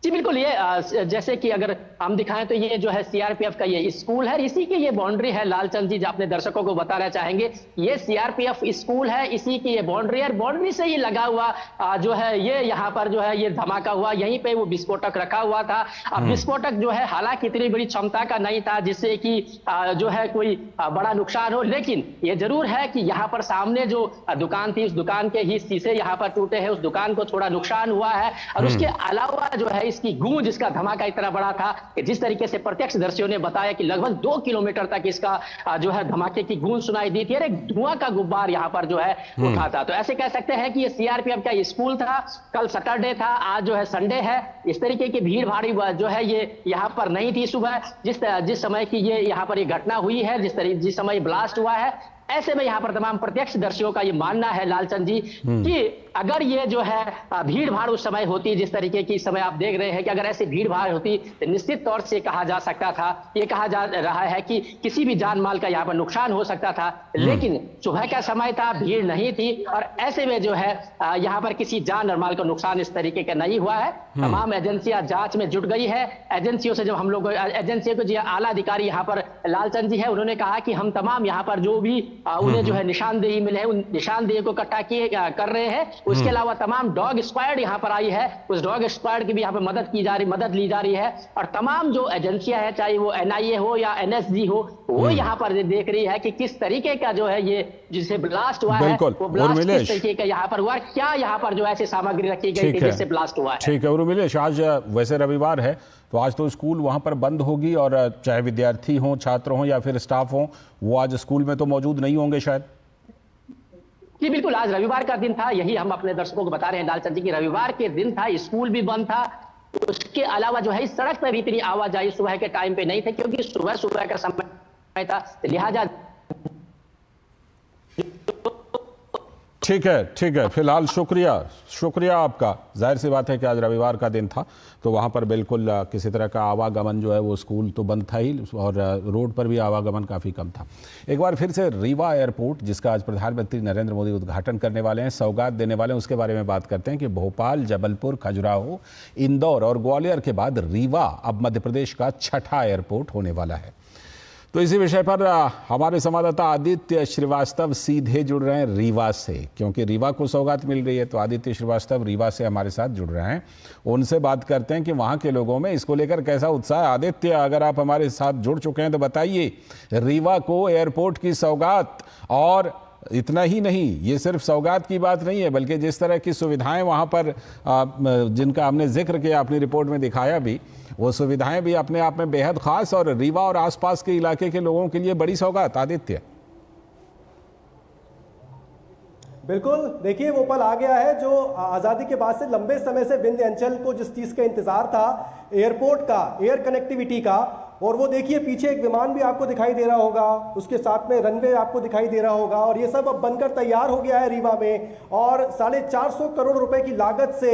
जी बिल्कुल, ये जैसे कि अगर हम दिखाएं तो ये जो है सीआरपीएफ का ये स्कूल है, इसी की ये बाउंड्री है लालचंद जी, जो अपने दर्शकों को बताना चाहेंगे। ये सीआरपीएफ स्कूल है, इसी की ये बाउंड्री है, बाउंड्री से ही लगा हुआ जो है ये यहाँ पर जो है ये धमाका हुआ। यहीं पे वो विस्फोटक रखा हुआ था। अब विस्फोटक जो है हालांकि इतनी बड़ी क्षमता का नहीं था जिससे कि जो है कोई बड़ा नुकसान हो, लेकिन ये जरूर है कि यहाँ पर सामने जो दुकान थी उस दुकान के ही शीशे यहाँ पर टूटे हैं, उस दुकान को थोड़ा नुकसान हुआ है। और उसके अलावा जो है इसकी गूंज, इसका धमाका इतना बड़ा था कि जिस तरीके से प्रत्यक्षदर्शियों ने बताया कि लगभग 2 किलोमीटर तक इसका जो है धमाके की गूंज सुनाई दी थी और एक धुआं का गुब्बार यहाँ पर जो है उठा था। तो ऐसे कह सकते हैं कि ये सीआरपीएफ का स्कूल था, कल सैटरडे था, आज जो है संडे है। इस तरीके की भीड़ भाड़ी जो है ये यहाँ पर नहीं थी सुबह जिस समय की ये यहाँ पर ये घटना हुई है, जिस समय ब्लास्ट हुआ है। ऐसे में यहाँ पर तमाम प्रत्यक्षदर्शियों का ये मानना है लालचंद जी कि अगर ये जो है भीड़ भाड़ उस समय होती जिस तरीके की समय आप देख रहे हैं कि अगर ऐसी भीड़ भाड़ होती तो निश्चित तौर से कहा जा सकता था, ये कहा जा रहा है कि किसी भी जान माल का यहाँ पर नुकसान हो सकता था। लेकिन सुबह का समय था, भीड़ नहीं थी और ऐसे में जो है यहाँ पर किसी जान और माल का नुकसान इस तरीके का नहीं हुआ है। तमाम एजेंसियां जांच में जुट गई है। एजेंसियों से जब हम लोग एजेंसियों को जो आला अधिकारी यहाँ पर लालचंद जी है, उन्होंने कहा कि हम तमाम यहाँ पर जो भी उन्हें जो है निशानदेही मिले हैं उन निशानदेही को इकट्ठा कर रहे हैं। उसके अलावा तमाम डॉग स्क्वाड यहाँ पर आई है, उस डॉग स्क्वाड की भी यहाँ पर मदद ली जा रही है। और तमाम जो एजेंसियां हैं, चाहे वो एनआईए हो या एनएसजी हो, वो यहाँ पर देख रही है कि किस तरीके का जो है ये जिससे ब्लास्ट हुआ है वो ब्लास्ट किस तरीके का यहाँ पर हुआ, क्या यहाँ पर जो ऐसी सामग्री रखी गई थी जिससे ब्लास्ट हुआ है। ठीक है उर्मिलेश, आज वैसे रविवार है तो आज तो स्कूल वहां पर बंद होगी और चाहे विद्यार्थी हों, छात्र हों या फिर स्टाफ हों, वो आज स्कूल में तो मौजूद नहीं होंगे शायद। जी बिल्कुल, आज रविवार का दिन था, यही हम अपने दर्शकों को बता रहे हैं लालचंद जी की रविवार के दिन था, स्कूल भी बंद था। उसके अलावा जो है इस सड़क पर भी इतनी आवाजाही सुबह के टाइम पे नहीं थी, क्योंकि सुबह का समय था, लिहाजा ठीक है, फिलहाल शुक्रिया आपका। जाहिर सी बात है कि आज रविवार का दिन था, तो वहाँ पर बिल्कुल किसी तरह का आवागमन जो है वो स्कूल तो बंद था ही, और रोड पर भी आवागमन काफ़ी कम था। एक बार फिर से रीवा एयरपोर्ट, जिसका आज प्रधानमंत्री नरेंद्र मोदी उद्घाटन करने वाले हैं, सौगात देने वाले हैं, उसके बारे में बात करते हैं कि भोपाल, जबलपुर, खजुराहो, इंदौर और ग्वालियर के बाद रीवा अब मध्य प्रदेश का छठा एयरपोर्ट होने वाला है। तो इसी विषय पर हमारे संवाददाता आदित्य श्रीवास्तव सीधे जुड़ रहे हैं रीवा से, क्योंकि रीवा को सौगात मिल रही है। तो आदित्य श्रीवास्तव रीवा से हमारे साथ जुड़ रहे हैं, उनसे बात करते हैं कि वहाँ के लोगों में इसको लेकर कैसा उत्साह है। आदित्य, अगर आप हमारे साथ जुड़ चुके हैं तो बताइए, रीवा को एयरपोर्ट की सौगात, और इतना ही नहीं, ये सिर्फ सौगात की बात नहीं है, बल्कि जिस तरह की सुविधाएं वहाँ पर जिनका हमने जिक्र किया, अपनी रिपोर्ट में दिखाया भी, वो सुविधाएं भी अपने आप में बेहद खास और रीवा और आसपास के इलाके के लोगों के लिए बड़ी सौगात। आदित्य, बिल्कुल, देखिए वो पल आ गया है जो आज़ादी के बाद से लंबे समय से विंध्याचल को जिस चीज़ का इंतजार था, एयरपोर्ट का, एयर कनेक्टिविटी का। और वो देखिए पीछे एक विमान भी आपको दिखाई दे रहा होगा, उसके साथ में रनवे आपको दिखाई दे रहा होगा, और ये सब अब बनकर तैयार हो गया है रीवा में। और 450 करोड़ रुपए की लागत से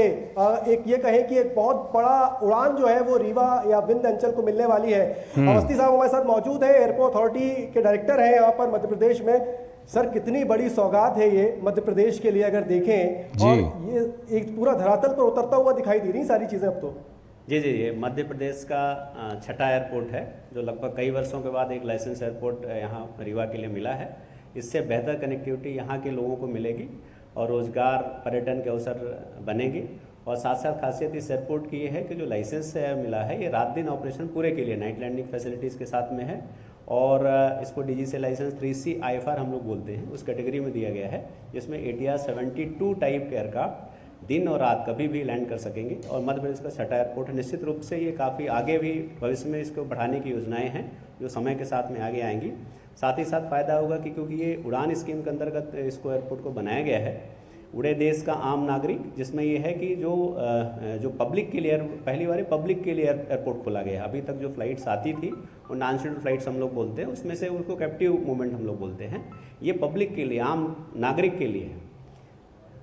एक ये कहें कि एक बहुत बड़ा उड़ान जो है वो रीवा या विंध्याचल को मिलने वाली है। अवस्थी साहब हमारे साथ मौजूद है, एयरपोर्ट अथॉरिटी के डायरेक्टर हैं यहाँ पर मध्य प्रदेश में। सर, कितनी बड़ी सौगात है ये मध्य प्रदेश के लिए, अगर देखें, और ये एक पूरा धरातल पर उतरता हुआ दिखाई दे रही सारी चीजें अब तो। जी, ये मध्य प्रदेश का छठा एयरपोर्ट है, जो लगभग कई वर्षों के बाद एक लाइसेंस एयरपोर्ट यहाँ रीवा के लिए मिला है। इससे बेहतर कनेक्टिविटी यहाँ के लोगों को मिलेगी और रोजगार, पर्यटन के अवसर बनेंगे। और साथ साथ खासियत इस एयरपोर्ट की ये है कि जो लाइसेंस मिला है, ये रात दिन ऑपरेशन पूरे के लिए नाइट लैंडिंग फैसिलिटीज़ के साथ में है। और इसको डीजीसी लाइसेंस 3C IFR हम लोग बोलते हैं, उस कैटेगरी में दिया गया है, जिसमें ATR 72 टाइप के एयरक्राफ्ट दिन और रात कभी भी लैंड कर सकेंगे। और मध्य प्रदेश का छठा एयरपोर्ट है। निश्चित रूप से ये काफ़ी आगे भी भविष्य में इसको बढ़ाने की योजनाएं हैं, जो समय के साथ में आगे आएंगी। साथ ही साथ फ़ायदा होगा कि क्योंकि ये उड़ान स्कीम के अंतर्गत इसको एयरपोर्ट को बनाया गया है, उड़े देश का आम नागरिक, जिसमें ये है कि जो पब्लिक के लिए पहली बार पब्लिक के लिए एयरपोर्ट खोला गया है। अभी तक जो फ्लाइट्स आती थी वो नॉन शेड्यूल्ड फ्लाइट्स हम लोग बोलते हैं, उसमें से उनको कैप्टिव मूवमेंट हम लोग बोलते हैं। ये पब्लिक के लिए, आम नागरिक के लिए है।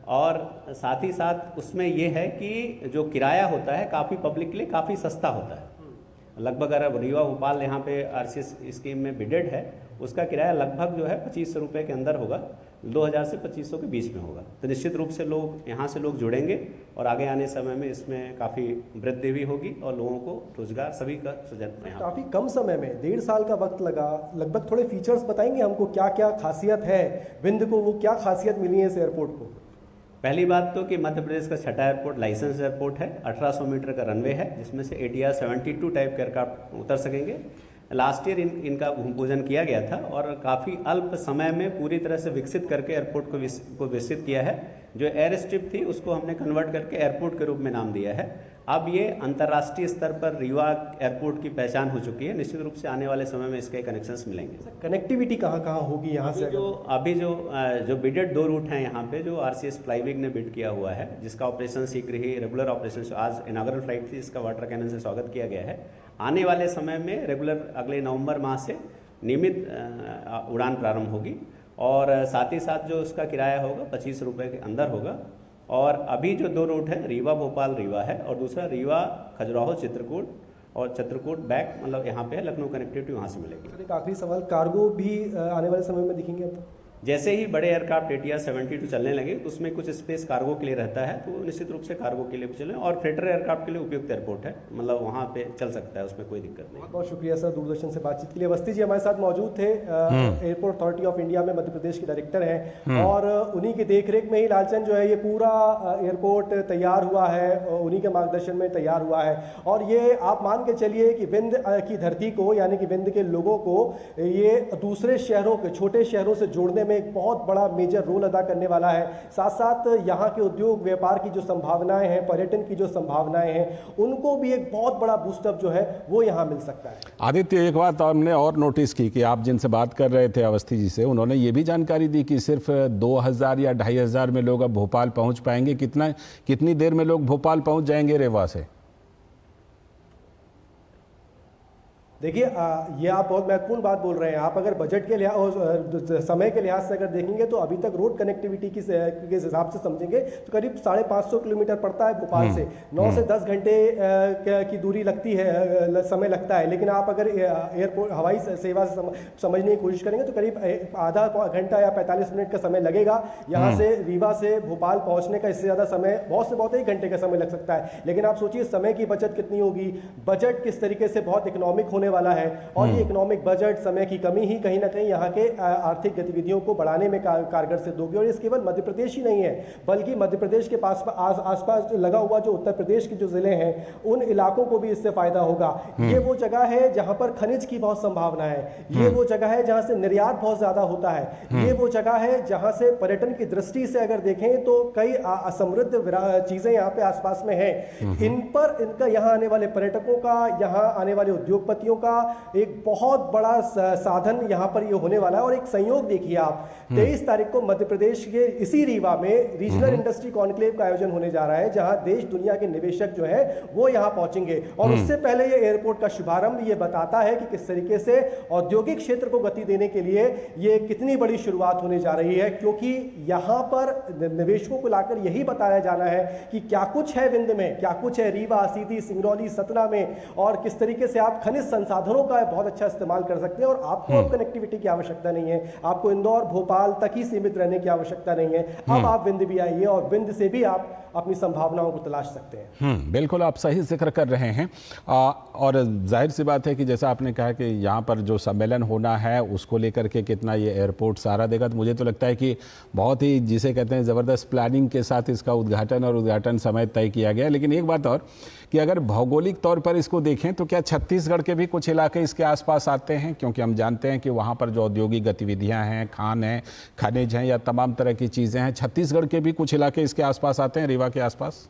और साथ ही साथ उसमें ये है कि जो किराया होता है काफ़ी पब्लिक के लिए काफ़ी सस्ता होता है। लगभग अगर रीवा भोपाल यहाँ पे RCS स्कीम में बिडेड है, उसका किराया लगभग जो है 2500 रुपये के अंदर होगा, 2000 से 2500 के बीच में होगा। तो निश्चित रूप से लोग यहाँ से लोग जुड़ेंगे और आगे आने समय में इसमें काफ़ी वृद्धि भी होगी और लोगों को रोजगार सभी का सृजन। काफ़ी कम समय में 1.5 साल का वक्त लगा। लगभग थोड़े फीचर्स बताएंगे हमको, क्या क्या खासियत है विंध्य को, वो क्या खासियत मिली है इस एयरपोर्ट को? पहली बात तो कि मध्य प्रदेश का छठा एयरपोर्ट लाइसेंस एयरपोर्ट है। 1800 मीटर का रनवे है, जिसमें से ATR 72 टाइप के एयरक्राफ्ट उतर सकेंगे। लास्ट ईयर इनका भूमि पूजन किया गया था और काफ़ी अल्प समय में पूरी तरह से विकसित करके एयरपोर्ट को विकसित किया है। जो एयर स्ट्रिप थी उसको हमने कन्वर्ट करके एयरपोर्ट के रूप में नाम दिया है। अब ये अंतर्राष्ट्रीय स्तर पर रीवा एयरपोर्ट की पहचान हो चुकी है। निश्चित रूप से आने वाले समय में इसके कनेक्शंस मिलेंगे। कनेक्टिविटी कहाँ कहाँ होगी यहाँ से? अभी जो बिडेड 2 रूट हैं यहाँ पे, जो RCS फ्लाईविंग ने बिड किया हुआ है, जिसका ऑपरेशन शीघ्र ही रेगुलर ऑपरेशन, आज इनॉग्रल फ्लाइट थी, इसका वाटर कैनन से स्वागत किया गया है। आने वाले समय में रेगुलर अगले नवंबर माह से नियमित उड़ान प्रारंभ होगी। और साथ ही साथ जो उसका किराया होगा 25 रुपये के अंदर होगा। और अभी जो 2 रूट हैं, रीवा भोपाल रीवा है, और दूसरा रीवा खजुराहो चित्रकूट, और चित्रकूट बैक मतलब यहाँ पे है, लखनऊ कनेक्टिविटी वहाँ से मिलेगी। एक आखिरी सवाल, कार्गो भी आने वाले समय में दिखेंगे? अब जैसे ही बड़े एयरक्राफ्ट ATR 72 चलने लगे तो उसमें कुछ स्पेस कार्गो के लिए रहता है, तो निश्चित रूप से कार्गो के लिए भी चले। और फ्रेटर एयरक्राफ्ट के लिए उपयुक्त एयरपोर्ट है, मतलब वहाँ पे चल सकता है, उसमें कोई दिक्कत नहीं। बहुत शुक्रिया सर दूरदर्शन से बातचीत के लिए। अवस्थी जी हमारे साथ मौजूद थे, एयरपोर्ट अथॉरिटी ऑफ इंडिया में मध्य प्रदेश के डायरेक्टर हैं, और उन्हीं के देखरेख में ही लालचंद जो है ये पूरा एयरपोर्ट तैयार हुआ है, उन्हीं के मार्गदर्शन में तैयार हुआ है। और ये आप मान के चलिए कि विंध्य की धरती को, यानी कि विंध्य के लोगों को ये दूसरे शहरों के, छोटे शहरों से जोड़ने में एक बहुत बड़ा मेजर रोल अदा करने वाला है। साथ साथ यहाँ के उद्योग व्यापार की जो संभावनाएं हैं, पर्यटन की जो संभावनाएं हैं, उनको भी एक बहुत बड़ा बूस्टअप जो है वो यहाँ मिल सकता है। आदित्य, एक बात हमने और नोटिस की कि आप जिनसे बात कर रहे थे अवस्थी जी से, उन्होंने ये भी जानकारी दी कि सिर्फ 2000 या 2500 में लोग अब भोपाल पहुंच पाएंगे। कितनी देर में लोग भोपाल पहुंच जाएंगे रेवा से? देखिए, ये आप बहुत महत्वपूर्ण बात बोल रहे हैं। आप अगर बजट के लिहाज, समय के लिहाज से अगर देखेंगे तो अभी तक रोड कनेक्टिविटी के हिसाब से समझेंगे तो करीब 550 किलोमीटर पड़ता है भोपाल से। 9 से 10 घंटे की दूरी लगती है, समय लगता है। लेकिन आप अगर एयरपोर्ट हवाई सेवा से समझने की कोशिश करेंगे तो करीब आधा घंटा या 45 मिनट का समय लगेगा यहाँ से रीवा से भोपाल पहुँचने का। इससे ज़्यादा समय बहुत से बहुत 1 घंटे का समय लग सकता है। लेकिन आप सोचिए समय की बचत कितनी होगी, बजट किस तरीके से बहुत इकोनॉमिक होने वाला है। और ये इकोनॉमिक बजट, समय की कमी ही कहीं ना कहीं यहाँ के आर्थिक गतिविधियों को बढ़ाने में कारगर सिद्ध होगी। और इस केवल मध्य प्रदेश ही नहीं है, बल्कि मध्य प्रदेश के आसपास लगा हुआ जो उत्तर प्रदेश के जो जिले हैं, उन इलाकों को भी इससे फायदा होगा। ये वो जगह है जहाँ पर खनिज की बहुत संभावना है। ये वो जगह है जहाँ से निर्यात बहुत ज्यादा होता है। ये वो जगह है जहाँ से पर्यटन की दृष्टि से अगर देखें तो कई समृद्ध चीजें यहाँ पे आसपास में है। इनका यहाँ आने वाले पर्यटकों का, यहाँ आने वाले उद्योगपतियों का एक बहुत बड़ा साधन यहाँ पर ये होने वाला है। और एक संयोग देखिए आप, 23 तारीख को मध्य प्रदेश के इसी रीवा में रीजनल इंडस्ट्री कॉन्क्लेव का आयोजन होने जा रहा है, जहां देश दुनिया के निवेशक जो है वो यहाँ पहुंचेंगे। और उससे पहले ये एयरपोर्ट का शुभारंभ ये बताता है कि किस तरीके से औद्योगिक क्षेत्र को गति देने के लिए ये कितनी बड़ी शुरुआत होने जा रही है। क्योंकि यहाँ पर निवेशकों को लाकर यही बताया जाना है कि क्या कुछ है विंध्य में, क्या कुछ है रीवा, सीधी, सिंगरौली, सतना में, और किस तरीके से आप खनिज संसाधनों का बहुत अच्छा इस्तेमाल कर सकते हैं। और आपको अब कनेक्टिविटी की आवश्यकता नहीं है, आपको इंदौर भोपाल तक ही सीमित रहने की आवश्यकता नहीं है। अब आप विंध्य भी आइए और विंध्य से भी आप अपनी संभावनाओं को तलाश सकते हैं। बिल्कुल, आप सही जिक्र कर रहे हैं। और जाहिर सी बात है कि जैसा आपने कहा कि यहाँ पर जो सम्मेलन होना है उसको लेकर के कितना ये एयरपोर्ट सहारा देगा, तो मुझे तो लगता है कि बहुत ही, जिसे कहते हैं, ज़बरदस्त प्लानिंग के साथ इसका उद्घाटन समय तय किया गया। लेकिन एक बात और कि अगर भौगोलिक तौर पर इसको देखें तो क्या छत्तीसगढ़ के भी कुछ इलाके इसके आसपास आते हैं? क्योंकि हम जानते हैं कि वहाँ पर जो औद्योगिक गतिविधियाँ हैं, खान हैं, खनिज हैं या तमाम तरह की चीज़ें हैं, छत्तीसगढ़ के भी कुछ इलाके इसके आसपास आते हैं, रीवा के आसपास।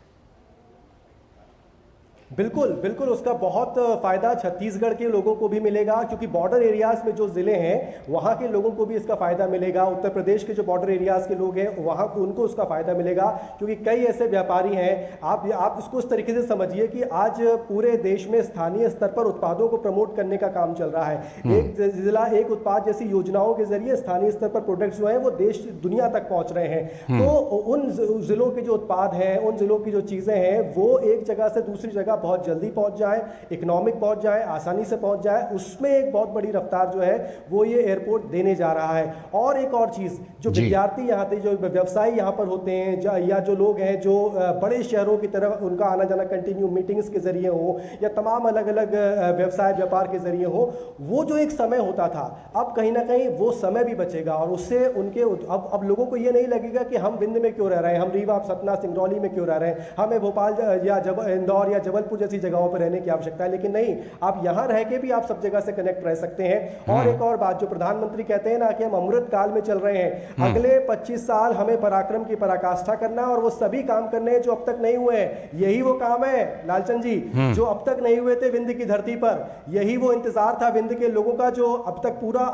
बिल्कुल बिल्कुल, उसका बहुत फायदा छत्तीसगढ़ के लोगों को भी मिलेगा, क्योंकि बॉर्डर एरियाज में जो जिले हैं वहाँ के लोगों को भी इसका फायदा मिलेगा। उत्तर प्रदेश के जो बॉर्डर एरियाज के लोग हैं वहाँ उनको उसका फायदा मिलेगा, क्योंकि कई ऐसे व्यापारी हैं। आप इसको इस तरीके से समझिए कि आज पूरे देश में स्थानीय स्तर पर उत्पादों को प्रमोट करने का काम चल रहा है। एक जिला एक उत्पाद जैसी योजनाओं के जरिए स्थानीय स्तर पर प्रोडक्ट्स जो है वो देश दुनिया तक पहुँच रहे हैं। तो उन जिलों के जो उत्पाद हैं, उन जिलों की जो चीज़ें हैं, वो एक जगह से दूसरी जगह बहुत जल्दी पहुंच जाए, इकोनॉमिक पहुंच जाए, आसानी से पहुंच जाए, उसमें एक बहुत बड़ी रफ्तार जो है वो ये एयरपोर्ट देने जा रहा है। और एक और चीज, जो विद्यार्थी यहाँ पे, जो व्यवसायी यहाँ पर होते हैं, या जो लोग हैं जो बड़े शहरों की तरफ उनका आना जाना कंटिन्यू मीटिंग्स के जरिए हो या तमाम अलग अलग व्यवसाय व्यापार के जरिए हो, वो जो एक समय होता था, अब कहीं ना कहीं वो समय भी बचेगा। और उससे उनके अब लोगों को ये नहीं लगेगा कि हम विंध्य में क्यों रह रहे हैं, हम रीवा, सतना, सिंगरौली में क्यों रह रहे हैं, हमें भोपाल या इंदौर या जबलपुर जैसी जगहों पर रहने की आवश्यकता है। लेकिन नहीं, आप यहां रह के भी आप सब जगह से कनेक्ट रह सकते हैं। और एक और बात, जो प्रधानमंत्री कहते हैं ना कि हम अमृत काल में चल रहे हैं, अगले 25 साल हमें पराक्रम की पराकाष्ठा करना है और वो सभी काम करने हैं जो अब तक नहीं हुए हैं। यही वो काम है लालचंद जी, जो अब तक नहीं हुए थे विंध्य की धरती पर। यही वो इंतजार था विंध्य के लोगों का, जो अब तक पूरा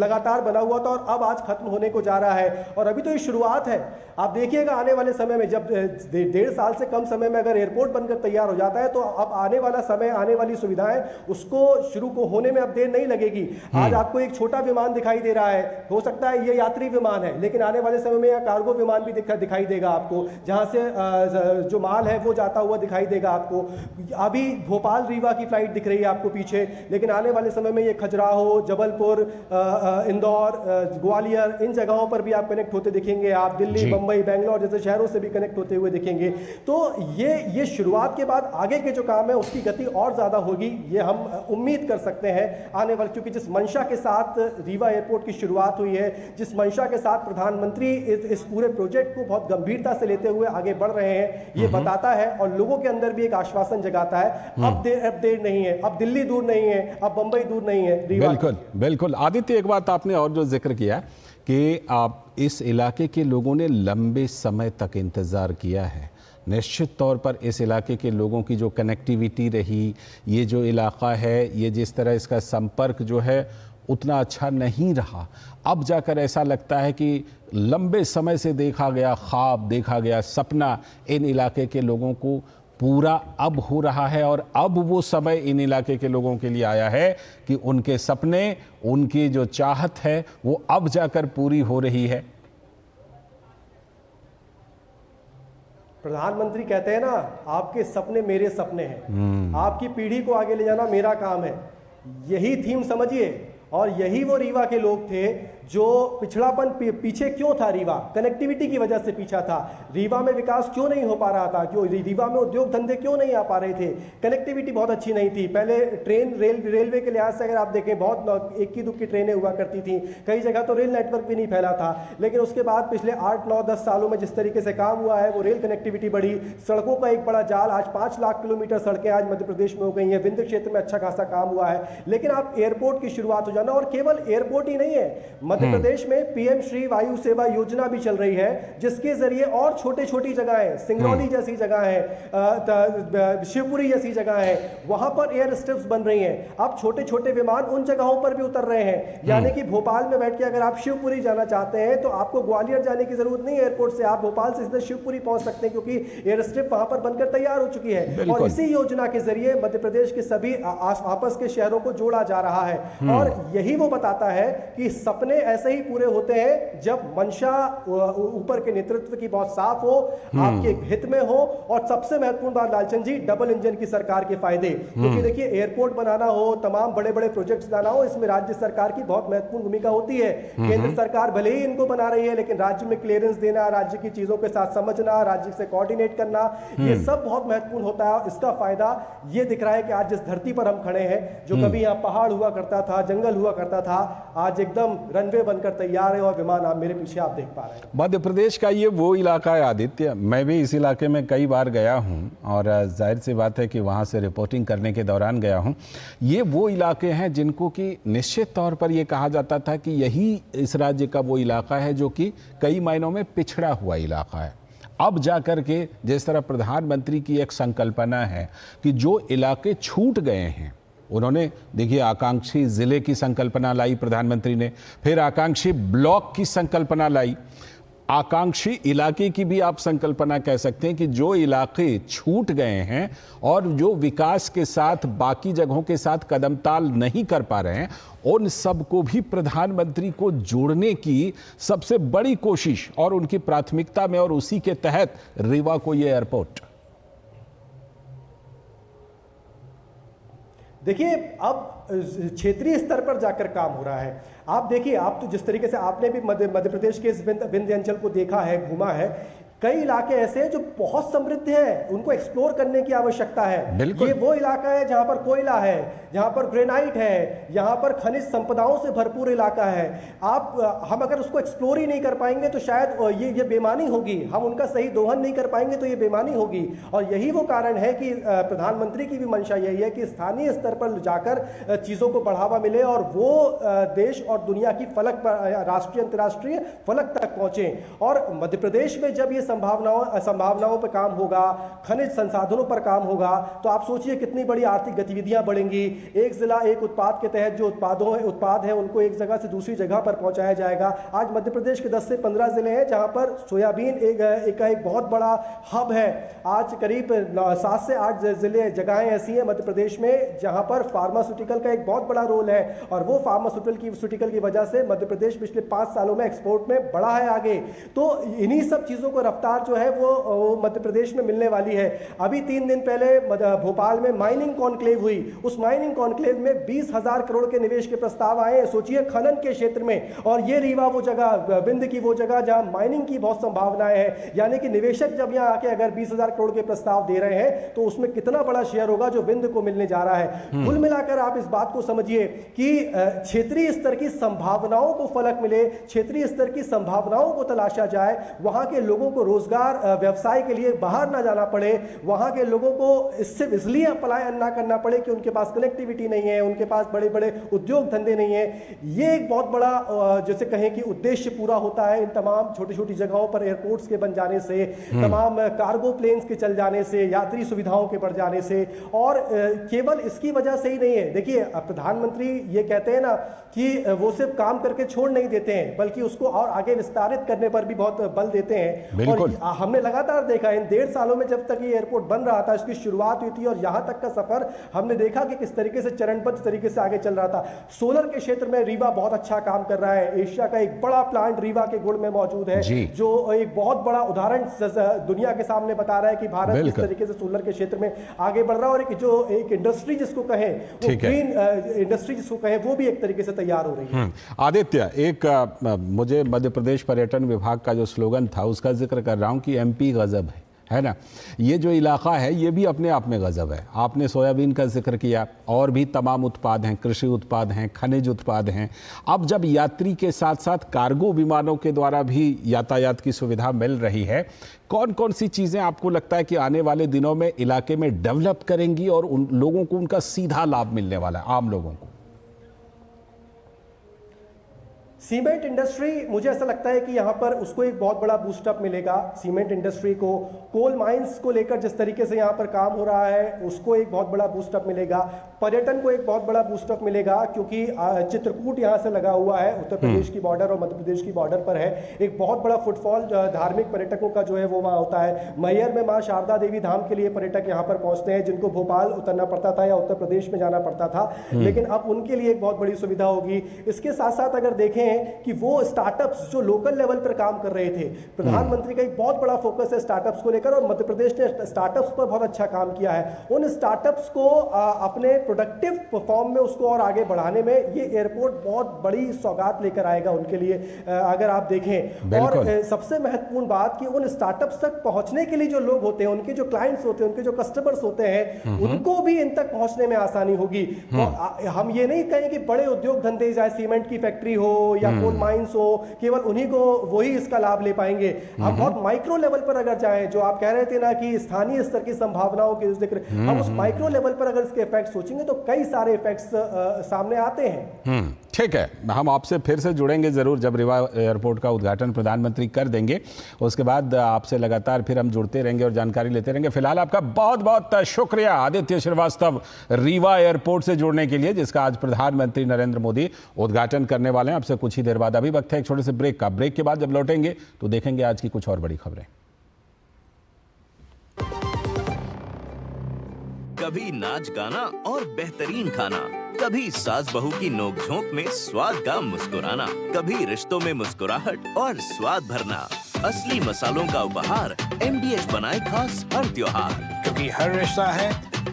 लगातार बना हुआ था और अब आज खत्म होने को जा रहा है। और अभी तो ये शुरुआत है। आप देखिएगा आने वाले समय में, जब 1.5 साल से कम समय में अगर एयरपोर्ट बनकर तैयार हो जाता है, तो अब आने वाला समय, आने वाली सुविधाएं उसको शुरू को होने में अब देर नहीं लगेगी। आज आपको एक छोटा विमान दिखाई दे रहा है, हो सकता है ये यात्री विमान है, लेकिन आने वाले समय में यह कार्गो विमान भी दिखाई देगा आपको, जहां से जो माल है वो जाता हुआ दिखाई देगा आपको। अभी भोपाल रीवा की फ्लाइट दिख रही है आपको पीछे, लेकिन आने वाले समय में ये खजुराहो, जबलपुर, इंदौर, ग्वालियर, इन जगहों पर भी आप कनेक्ट होते दिखेंगे। आप दिल्ली, बंबई, बेंगलोर जैसे शहरों से भी कनेक्ट होते हुए दिखेंगे। तो ये शुरुआत के बाद आगे के जो काम है उसकी गति और ज्यादा होगी, ये हम उम्मीद कर सकते हैं आने वाले, क्योंकि जिस मंशा के साथ रीवा एयरपोर्ट की शुरुआत हुई है, जिस मंशा के साथ प्रधानमंत्री इस पूरे प्रोजेक्ट को बहुत गंभीरता से लेते हुए आगे बढ़ रहे हैं, ये बताता है और लोगों के अंदर भी एक आश्वासन जगाता है। अब देर नहीं है, अब दिल्ली दूर नहीं है, अब बंबई दूर नहीं है। बिल्कुल बिल्कुल। आदित्य, एक बात आपने और जो जिक्र किया कि आप इस इलाके के लोगों ने लंबे समय तक इंतज़ार किया है। निश्चित तौर पर इस इलाके के लोगों की जो कनेक्टिविटी रही, ये जो इलाका है, ये जिस तरह इसका संपर्क जो है उतना अच्छा नहीं रहा, अब जाकर ऐसा लगता है कि लंबे समय से देखा गया ख्वाब, देखा गया सपना इन इलाके के लोगों को पूरा अब हो रहा है। और अब वो समय इन इलाके के लोगों के लिए आया है कि उनके सपने, उनकी जो चाहत है वो अब जाकर पूरी हो रही है। प्रधानमंत्री कहते हैं ना, आपके सपने मेरे सपने हैं, आपकी पीढ़ी को आगे ले जाना मेरा काम है। यही थीम समझिए। और यही वो रीवा के लोग थे जो पिछड़ापन पीछे क्यों था। रीवा कनेक्टिविटी की वजह से पीछा था। रीवा में विकास क्यों नहीं हो पा रहा था, क्यों रीवा में उद्योग धंधे क्यों नहीं आ पा रहे थे, कनेक्टिविटी बहुत अच्छी नहीं थी। पहले ट्रेन रेलवे के लिहाज से अगर आप देखें बहुत इक्की दुक्की ट्रेनें हुआ करती थी, कई जगह तो रेल नेटवर्क भी नहीं फैला था। लेकिन उसके बाद पिछले 8, 9, 10 सालों में जिस तरीके से काम हुआ है, वो रेल कनेक्टिविटी बढ़ी, सड़कों का एक बड़ा जाल, आज 5 लाख किलोमीटर सड़कें आज मध्य प्रदेश में हो गई हैं। विंध्य क्षेत्र में अच्छा खासा काम हुआ है। लेकिन आप एयरपोर्ट की शुरुआत हो जाना, और केवल एयरपोर्ट ही नहीं है, मध्य प्रदेश में पीएम श्री वायु सेवा योजना भी चल रही है, जिसके जरिए और छोटी जगहें, सिंगरौली जैसी जगह है, शिवपुरी जैसी जगह है, वहां पर एयर स्ट्रिप्स बन रही हैं। अब छोटे विमान उन जगहों पर भी उतर रहे हैं। यानी कि भोपाल में बैठ के अगर आप शिवपुरी जाना चाहते हैं तो आपको ग्वालियर जाने की जरूरत नहीं है एयरपोर्ट से, आप भोपाल से सीधे शिवपुरी पहुंच सकते हैं, क्योंकि एयर स्ट्रिप वहां पर बनकर तैयार हो चुकी है। और इसी योजना के जरिए मध्य प्रदेश के सभी आपस के शहरों को जोड़ा जा रहा है। और यही वो बताता है कि सपने ऐसे ही पूरे होते हैं जब मंशा ऊपर के नेतृत्व की बहुत साफ हो, आपके हित में हो। और सबसे महत्वपूर्ण बात लालचंद जी, डबल इंजन की सरकार के फायदे। क्योंकि देखिए, एयरपोर्ट बनाना हो, तमाम बड़े बड़े प्रोजेक्ट्स बनाना हो, इसमें राज्य सरकार की बहुत महत्वपूर्ण भूमिका होती है। केंद्र सरकार भले ही इनको बना रही है, लेकिन राज्य में क्लियरेंस देना, राज्य की चीजों के साथ समझना, राज्य से कोऑर्डिनेट करना, ये सब बहुत महत्वपूर्ण होता है। इसका फायदा ये दिख रहा है कि आज जिस धरती पर हम खड़े हैं, जो कभी यहाँ पहाड़ हुआ करता था, जंगल हुआ करता था, आज एकदम रनवे बनकर तैयार है और विमान आप मेरे पीछे आप देख पा रहे हैं। मध्य प्रदेश का ये वो इलाका है आदित्य, मैं भी इस इलाके में कई बार गया हूँ और जाहिर सी बात है कि वहाँ से रिपोर्टिंग करने के दौरान गया हूँ। ये वो इलाके हैं जिनको कि निश्चित तौर पर ये कहा जाता था कि यही इस राज्य का वो इलाका है जो कि कई मायनों में पिछड़ा हुआ इलाका है। अब जाकर के जिस तरह प्रधानमंत्री की एक संकल्पना है कि जो इलाके छूट गए हैं, उन्होंने देखिए आकांक्षी जिले की संकल्पना लाई प्रधानमंत्री ने, फिर आकांक्षी ब्लॉक की संकल्पना लाई, आकांक्षी इलाके की भी आप संकल्पना कह सकते हैं कि जो इलाके छूट गए हैं और जो विकास के साथ बाकी जगहों के साथ कदमताल नहीं कर पा रहे हैं, उन सबको भी प्रधानमंत्री को जोड़ने की सबसे बड़ी कोशिश और उनकी प्राथमिकता में, और उसी के तहत रीवा को ये एयरपोर्ट। देखिए, अब क्षेत्रीय स्तर पर जाकर काम हो रहा है। आप देखिए, आप तो जिस तरीके से आपने भी मध्य प्रदेश के इस विंध्य अंचल को देखा है, घूमा है, कई इलाके ऐसे हैं जो बहुत समृद्ध हैं, उनको एक्सप्लोर करने की आवश्यकता है। ये वो इलाका है जहां पर कोयला है, जहां पर ग्रेनाइट है, यहाँ पर खनिज संपदाओं से भरपूर इलाका है। हम अगर उसको एक्सप्लोर ही नहीं कर पाएंगे तो शायद ये बेमानी होगी, हम उनका सही दोहन नहीं कर पाएंगे तो ये बेमानी होगी। और यही वो कारण है कि प्रधानमंत्री की भी मंशा यही है कि स्थानीय स्तर पर जाकर चीज़ों को बढ़ावा मिले और वो देश और दुनिया की फलक पर, राष्ट्रीय अंतर्राष्ट्रीय फलक तक पहुंचे। और मध्य प्रदेश में जब ये संभावनाओं पर काम होगा, खनिज संसाधनों पर काम होगा, तो आप सोचिए कितनी बड़ी आर्थिक गतिविधियां बढ़ेंगी। एक जिला एक उत्पाद के तहत जो उत्पाद है उनको एक जगह से दूसरी जगह पर पहुंचाया जाएगा। आज मध्य प्रदेश के 10 से 15 जिले हैं जहां पर सोयाबीन एक बहुत बड़ा हब है। आज करीब 7 से 8 जगहें ऐसी हैं मध्य प्रदेश में जहां पर फार्मास्यूटिकल का एक बहुत बड़ा रोल है, और वो फार्मास्यूटिकल की वजह से मध्य प्रदेश पिछले 5 सालों में एक्सपोर्ट में बढ़ा है आगे। तो इन्हीं सब चीज़ों को रफ्तार जो है वो मध्य प्रदेश में मिलने वाली है। अभी 3 दिन पहले भोपाल में माइनिंग कॉन्क्लेव हुई। उस माइनिंग कॉन्क्लेव में 20,000 करोड़ के निवेश के प्रस्ताव आए, सोचिए खनन के क्षेत्र में। और ये रीवा वो जगह, विंध्य की वो जगह जहां माइनिंग की बहुत संभावनाएं हैं। यानी कि निवेशक जब यहाँ आके अगर 20,000 करोड़ के प्रस्ताव दे रहे हैं तो उसमें कितना बड़ा शेयर होगा जो विंध्य को मिलने जा रहा है। कुल मिलाकर आप इस बात को समझिए कि क्षेत्रीय स्तर की संभावनाओं को फलक मिले, क्षेत्रीय स्तर की संभावनाओं को तलाशा जाए, वहां के लोगों को रोजगार व्यवसाय के लिए बाहर ना जाना पड़े, वहां के लोगों को इससे इसलिए पलायन ना करना पड़े कि उनके पास कनेक्टिविटी नहीं है, उनके पास बड़े बड़े उद्योग धंधे नहीं है। ये एक बहुत बड़ा जैसे कहें कि उद्देश्य पूरा होता है इन तमाम छोटी छोटी जगहों पर एयरपोर्ट्स के बन जाने से, तमाम कार्गो प्लेन्स के चल जाने से, यात्री सुविधाओं के बढ़ जाने से। और केवल इसकी वजह से ही नहीं है, देखिए प्रधानमंत्री ये कहते हैं ना कि वो सिर्फ काम करके छोड़ नहीं देते हैं, बल्कि उसको और आगे विस्तारित करने पर भी बहुत बल देते हैं। और हमने लगातार देखा इन 1.5 सालों में जब तक ये एयरपोर्ट बन रहा था, इसकी शुरुआत हुई थी और यहां तक का सफर हमने देखा कि किस तरीके से चरणबद्ध तरीके से आगे चल रहा था। सोलर के क्षेत्र में रीवा बहुत अच्छा काम कर रहा है। एशिया का एक बड़ा प्लांट रीवा के गुड़ में मौजूद है, जो एक बहुत बड़ा उदाहरण दुनिया के सामने बता रहा है कि भारत किस तरीके से सोलर के क्षेत्र में आगे बढ़ रहा है। और एक इंडस्ट्री जिसको कहें, वो ग्रीन इंडस्ट्री जिसको कहें, वो भी एक तरीके से तैयार हो रही है। आदित्य, एक मुझे मध्य प्रदेश पर्यटन विभाग का जो स्लोगन था उसका जिक्र कर रहा हूं कि एमपी गजब है ना। ये जो इलाका है ये भी अपने आप में गजब है। आपने सोयाबीन का जिक्र किया, और भी तमाम उत्पाद हैं, कृषि उत्पाद हैं, खनिज उत्पाद हैं। अब जब यात्री के साथ साथ कार्गो विमानों के द्वारा भी यातायात की सुविधा मिल रही है, कौन कौन सी चीज़ें आपको लगता है कि आने वाले दिनों में इलाके में डेवलप करेंगी और उन लोगों को उनका सीधा लाभ मिलने वाला है, आम लोगों को? सीमेंट इंडस्ट्री, मुझे ऐसा लगता है कि यहाँ पर उसको एक बहुत बड़ा बूस्टअप मिलेगा। सीमेंट इंडस्ट्री को, कोल माइंस को लेकर जिस तरीके से यहाँ पर काम हो रहा है उसको एक बहुत बड़ा बूस्टअप मिलेगा। पर्यटन को एक बहुत बड़ा बूस्टअप मिलेगा, क्योंकि चित्रकूट यहाँ से लगा हुआ है, उत्तर प्रदेश की बॉर्डर और मध्य प्रदेश की बॉर्डर पर है। एक बहुत बड़ा फुटफॉल धार्मिक पर्यटकों का जो है वो वहाँ होता है। मैहर में माँ शारदा देवी धाम के लिए पर्यटक यहाँ पर पहुँचते हैं, जिनको भोपाल उतरना पड़ता था या उत्तर प्रदेश में जाना पड़ता था, लेकिन अब उनके लिए एक बहुत बड़ी सुविधा होगी। इसके साथ साथ अगर देखें कि वो स्टार्टअप्स जो लोकल लेवल पर काम कर रहे थे, प्रधानमंत्री का एक बहुत बड़ा फोकस है स्टार्टअप्स को लेकर, और मध्य प्रदेश ने स्टार्टअप्स पर बहुत अच्छा काम किया है। उन स्टार्टअप्स को अपने प्रोडक्टिव फॉर्म में उसको और आगे बढ़ाने में ये एयरपोर्ट बहुत बड़ी सौगात लेकर आएगा उनके लिए, अगर आप देखें। और सबसे महत्वपूर्ण बात कि उन स्टार्टअप्स तक पहुंचने के लिए जो लोग होते हैं, उनके जो क्लाइंट्स होते हैं, उनके जो कस्टमर्स होते हैं, उनको भी इन तक पहुंचने में आसानी होगी। तो हम ये नहीं कहें कि बड़े उद्योग धंधे, चाहे सीमेंट की फैक्ट्री हो या कोल माइंस हो, केवल उन्हीं को वही इसका लाभ ले पाएंगे। हम बहुत माइक्रो लेवल पर अगर जाएं, जो आप कह रहे थे ना कि स्थानीय स्तर की संभावनाओं के जिक्र, हम उस माइक्रो लेवल पर अगर इसके इफेक्ट सोचेंगे तो कई सारे इफेक्ट्स सामने आते हैं। ठीक है, हम आपसे फिर से जुड़ेंगे जरूर जब रीवा एयरपोर्ट का उद्घाटन प्रधानमंत्री कर देंगे। उसके बाद आपसे लगातार फिर हम जुड़ते रहेंगे और जानकारी लेते रहेंगे। फिलहाल आपका बहुत बहुत शुक्रिया आदित्य श्रीवास्तव, रीवा एयरपोर्ट से जुड़ने के लिए, जिसका आज प्रधानमंत्री नरेंद्र मोदी उद्घाटन करने वाले हैं। आपसे कुछ ही देर बाद, अभी वक्त है एक छोटे से ब्रेक का। ब्रेक के बाद जब लौटेंगे तो देखेंगे आज की कुछ और बड़ी खबरें। कभी नाच गाना और बेहतरीन खाना, कभी सास बहू की नोक-झोंक में स्वाद का मुस्कुराना, कभी रिश्तों में मुस्कुराहट और स्वाद भरना। असली मसालों का उपहार MDH बनाए खास हर त्योहार, क्योंकि हर रिश्ता है